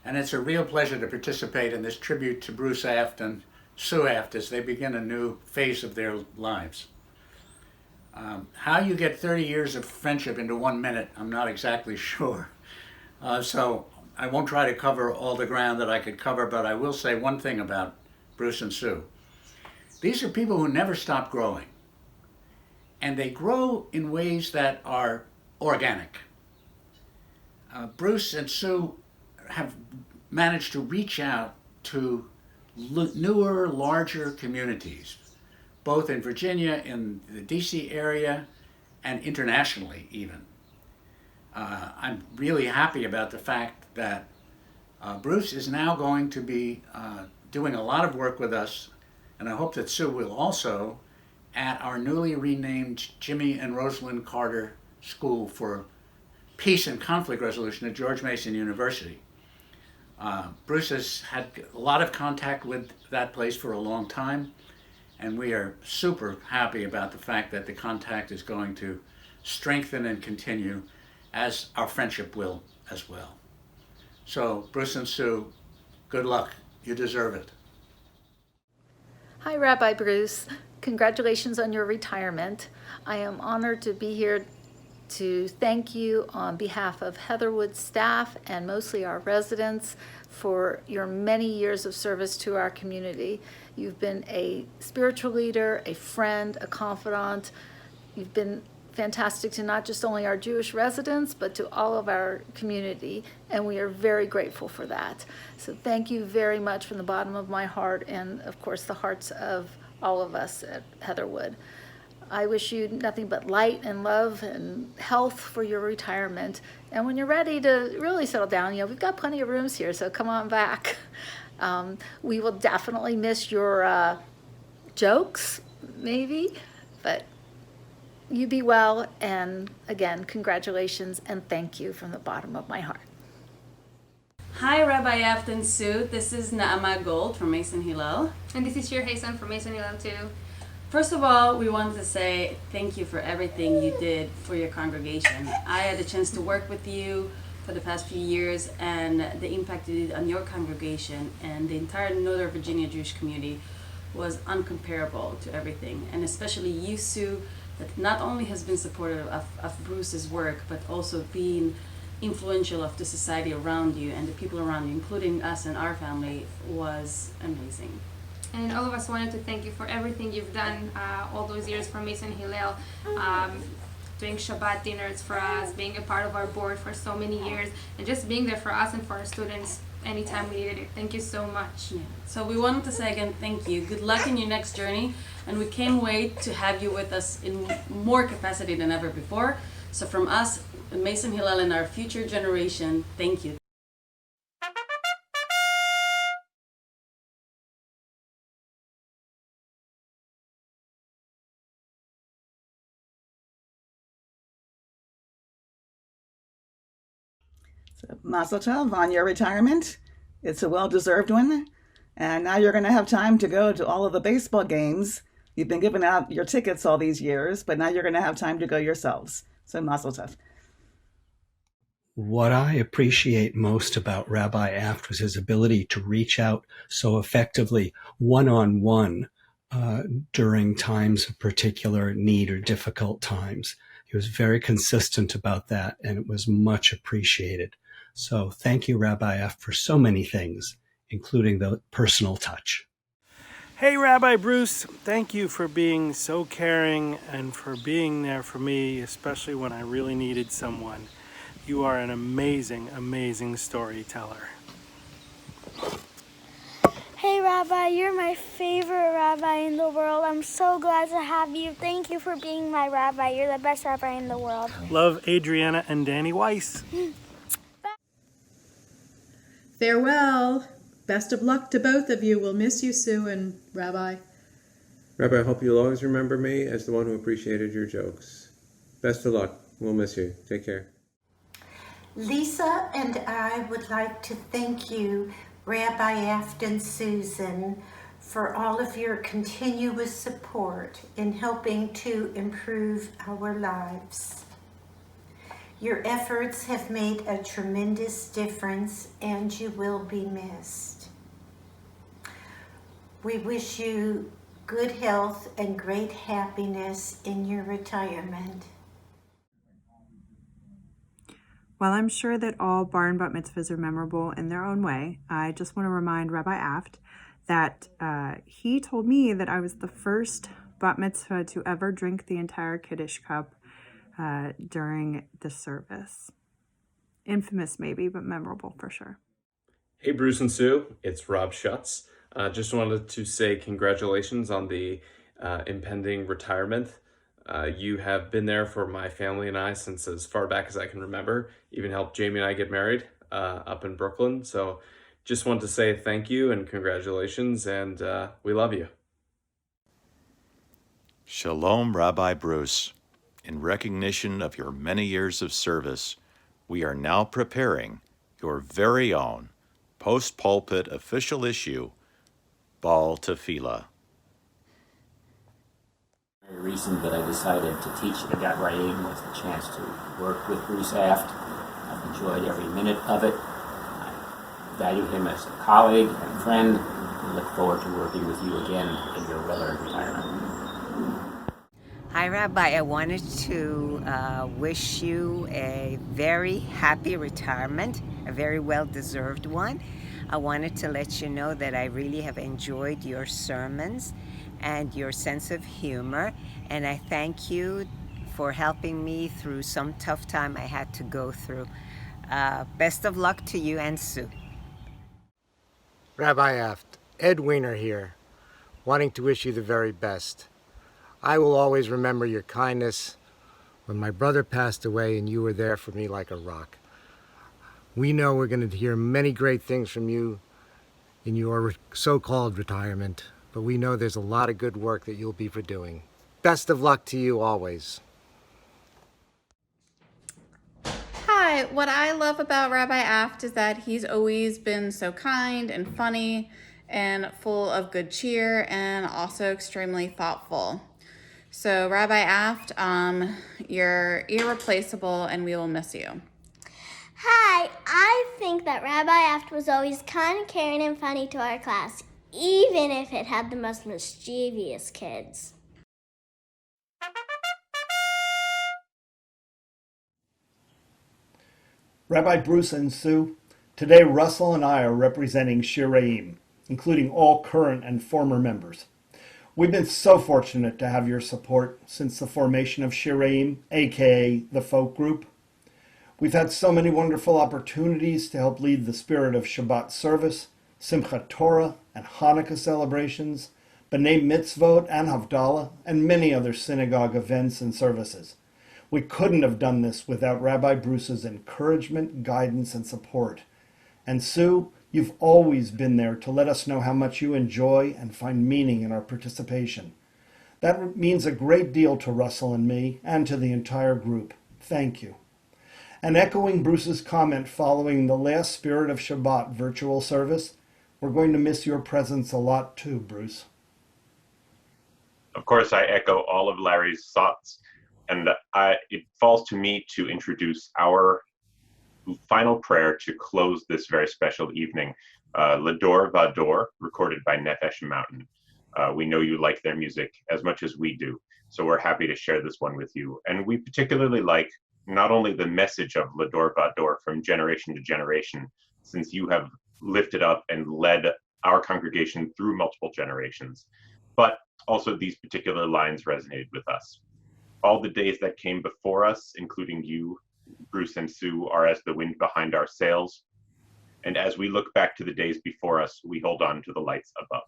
and it's a real pleasure to participate in this tribute to Bruce Aft and Sue Aft as they begin a new phase of their lives. How you get 30 years of friendship into 1 minute, I'm not exactly sure. So I won't try to cover all the ground that I could cover, but I will say one thing about Bruce and Sue. These are people who never stop growing. And they grow in ways that are organic. Bruce and Sue have managed to reach out to newer, larger communities, both in Virginia, in the DC area, and internationally even. I'm really happy about the fact that Bruce is now going to be doing a lot of work with us, and I hope that Sue will also, at our newly renamed Jimmy and Rosalind Carter School for Peace and Conflict Resolution at George Mason University. Bruce has had a lot of contact with that place for a long time, and we are super happy about the fact that the contact is going to strengthen and continue, as our friendship will as well. So, Bruce and Sue, good luck. You deserve it. Hi, Rabbi Bruce. Congratulations on your retirement. I am honored to be here to thank you on behalf of Heatherwood staff and mostly our residents for your many years of service to our community. You've been a spiritual leader, a friend, a confidant. You've been fantastic to not just only our Jewish residents, but to all of our community, and we are very grateful for that. So thank you very much from the bottom of my heart and, of course, the hearts of all of us at Heatherwood. I wish you nothing but light and love and health for your retirement. And when you're ready to really settle down, we've got plenty of rooms here, so come on back. We will definitely miss your jokes, maybe, but you be well, and again, congratulations and thank you from the bottom of my heart. Hi, Rabbi Aft and Sue. This is Naama Gold from Mason Hillel. And this is your Hazel from Mason Hillel too. First of all, we wanted to say thank you for everything you did for your congregation. I had a chance to work with you for the past few years, and the impact you did on your congregation and the entire Northern Virginia Jewish community was uncomparable to everything. And especially you, Sue, that not only has been supportive of Bruce's work, but also being influential of the society around you and the people around you, including us and our family, was amazing. And all of us wanted to thank you for everything you've done all those years for Mason Hillel, doing Shabbat dinners for us, being a part of our board for so many years, and just being there for us and for our students anytime we needed it. Thank you so much. Yeah. So we wanted to say again, thank you. Good luck in your next journey, and we can't wait to have you with us in more capacity than ever before. So from us, Mason Hillel and our future generation, thank you. So, Mazel tov on your retirement. It's a well-deserved one. And now you're going to have time to go to all of the baseball games You've been giving out your tickets all these years, but now you're going to have time to go yourselves. So mazel tov. What I appreciate most about Rabbi Aft was his ability to reach out so effectively one-on-one during times of particular need or difficult times. He was very consistent about that, and it was much appreciated. So thank you, Rabbi Aft, for so many things, including the personal touch. Hey, Rabbi Bruce, thank you for being so caring and for being there for me, especially when I really needed someone. You are an amazing, amazing storyteller. Hey, Rabbi, you're my favorite rabbi in the world. I'm so glad to have you. Thank you for being my rabbi. You're the best rabbi in the world. Love, Adriana and Danny Weiss. Farewell. Best of luck to both of you. We'll miss you, Sue and Rabbi. Rabbi, I hope you'll always remember me as the one who appreciated your jokes. Best of luck. We'll miss you. Take care. Lisa and I would like to thank you, Rabbi Aft and Susan, for all of your continuous support in helping to improve our lives. Your efforts have made a tremendous difference, and you will be missed. We wish you good health and great happiness in your retirement. While I'm sure that all bar and bat mitzvahs are memorable in their own way, I just want to remind Rabbi Aft that he told me that I was the first bat mitzvah to ever drink the entire Kiddush cup during the service. Infamous maybe, but memorable for sure. Hey Bruce and Sue, it's Rob Schutz. Just wanted to say congratulations on the impending retirement. You have been there for my family and I since as far back as I can remember. Even helped Jamie and I get married up in Brooklyn. So just want to say thank you and congratulations, and we love you. Shalom, Rabbi Bruce. In recognition of your many years of service, we are now preparing your very own post-pulpit official issue, Baal Tefillah. The reason that I decided to teach at Regelman was the chance to work with Bruce Aft. I've enjoyed every minute of it. I value him as a colleague and friend, and look forward to working with you again in your well-earned retirement. Hi, Rabbi. I wanted to wish you a very happy retirement, a very well-deserved one. I wanted to let you know that I really have enjoyed your sermons and your sense of humor, and I thank you for helping me through some tough time I had to go through. Best of luck to you and Sue. Rabbi Aft, Ed Weiner here, wanting to wish you the very best. I will always remember your kindness when my brother passed away and you were there for me like a rock. We know we're going to hear many great things from you in your so-called retirement, but we know there's a lot of good work that you'll be for doing. Best of luck to you always. Hi, what I love about Rabbi Aft is that he's always been so kind and funny and full of good cheer and also extremely thoughtful. So Rabbi Aft, you're irreplaceable and we will miss you. Hi, I think that Rabbi Aft was always kind, caring, and funny to our class, even if it had the most mischievous kids. Rabbi Bruce and Sue, today Russell and I are representing Shiraim, including all current and former members. We've been so fortunate to have your support since the formation of Shiraim, aka the folk group. We've had so many wonderful opportunities to help lead the spirit of Shabbat service, Simchat Torah, and Hanukkah celebrations, B'nai Mitzvot and Havdalah, and many other synagogue events and services. We couldn't have done this without Rabbi Bruce's encouragement, guidance, and support. And Sue, you've always been there to let us know how much you enjoy and find meaning in our participation. That means a great deal to Russell and me, and to the entire group. Thank you. And echoing Bruce's comment following the last Spirit of Shabbat virtual service, we're going to miss your presence a lot too, Bruce. Of course, I echo all of Larry's thoughts, and it falls to me to introduce our final prayer to close this very special evening. L'Ador Vador, recorded by Nefesh Mountain. We know you like their music as much as we do, so we're happy to share this one with you. And we particularly like not only the message of L'Ador Vador from generation to generation, since you have lifted up and led our congregation through multiple generations, but also these particular lines resonated with us. All the days that came before us, including you, Bruce and Sue, are as the wind behind our sails. And as we look back to the days before us, we hold on to the lights above.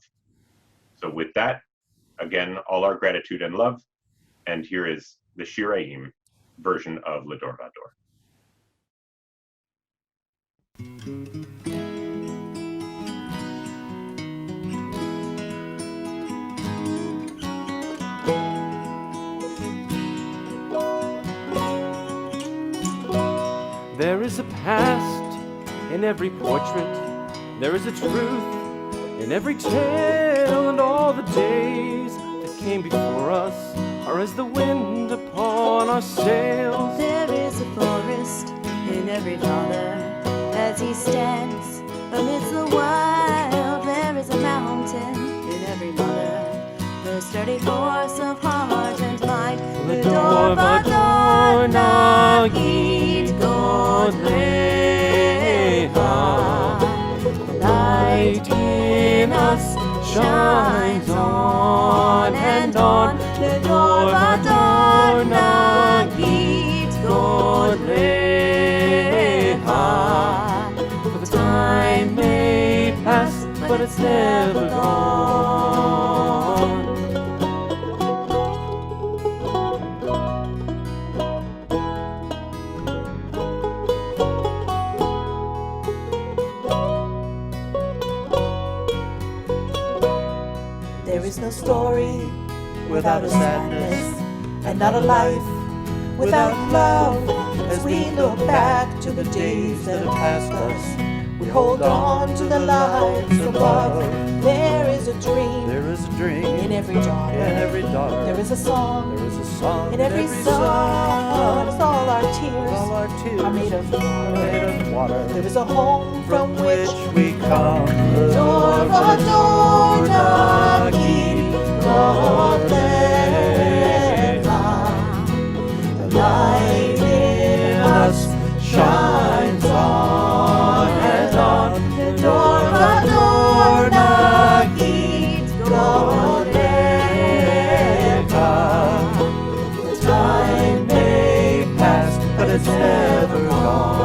So with that, again, all our gratitude and love. And here is the Shiraim version of L'Ador Vador. There is a past in every portrait, there is a truth in every tale, and all the days that came before us are as the wind upon our sails. There is a forest in every father as he stands amidst the wild. There is a mountain in every mother, the sturdy force of heart and mind. L'Ador Vador Nagid Godleha. The light in us shines on and on. L'Ador Vador Nagid Godleha. For the time may pass, but it's never gone. There is no story without a sadness, and not a life without love. As we look back to the days that have passed us, we hold on to the lives above. There is a dream. There is a dream in every daughter. In every daughter. There is a song. There is a song In every song. All our tears. All our tears are made of water. Made of water. There is a home from which we come. L'Ador Vador Nagid Godleha. The light in us shines on and on. L'Ador Vador Nagid Godleha. The time may pass, but it's never gone.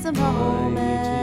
a moment.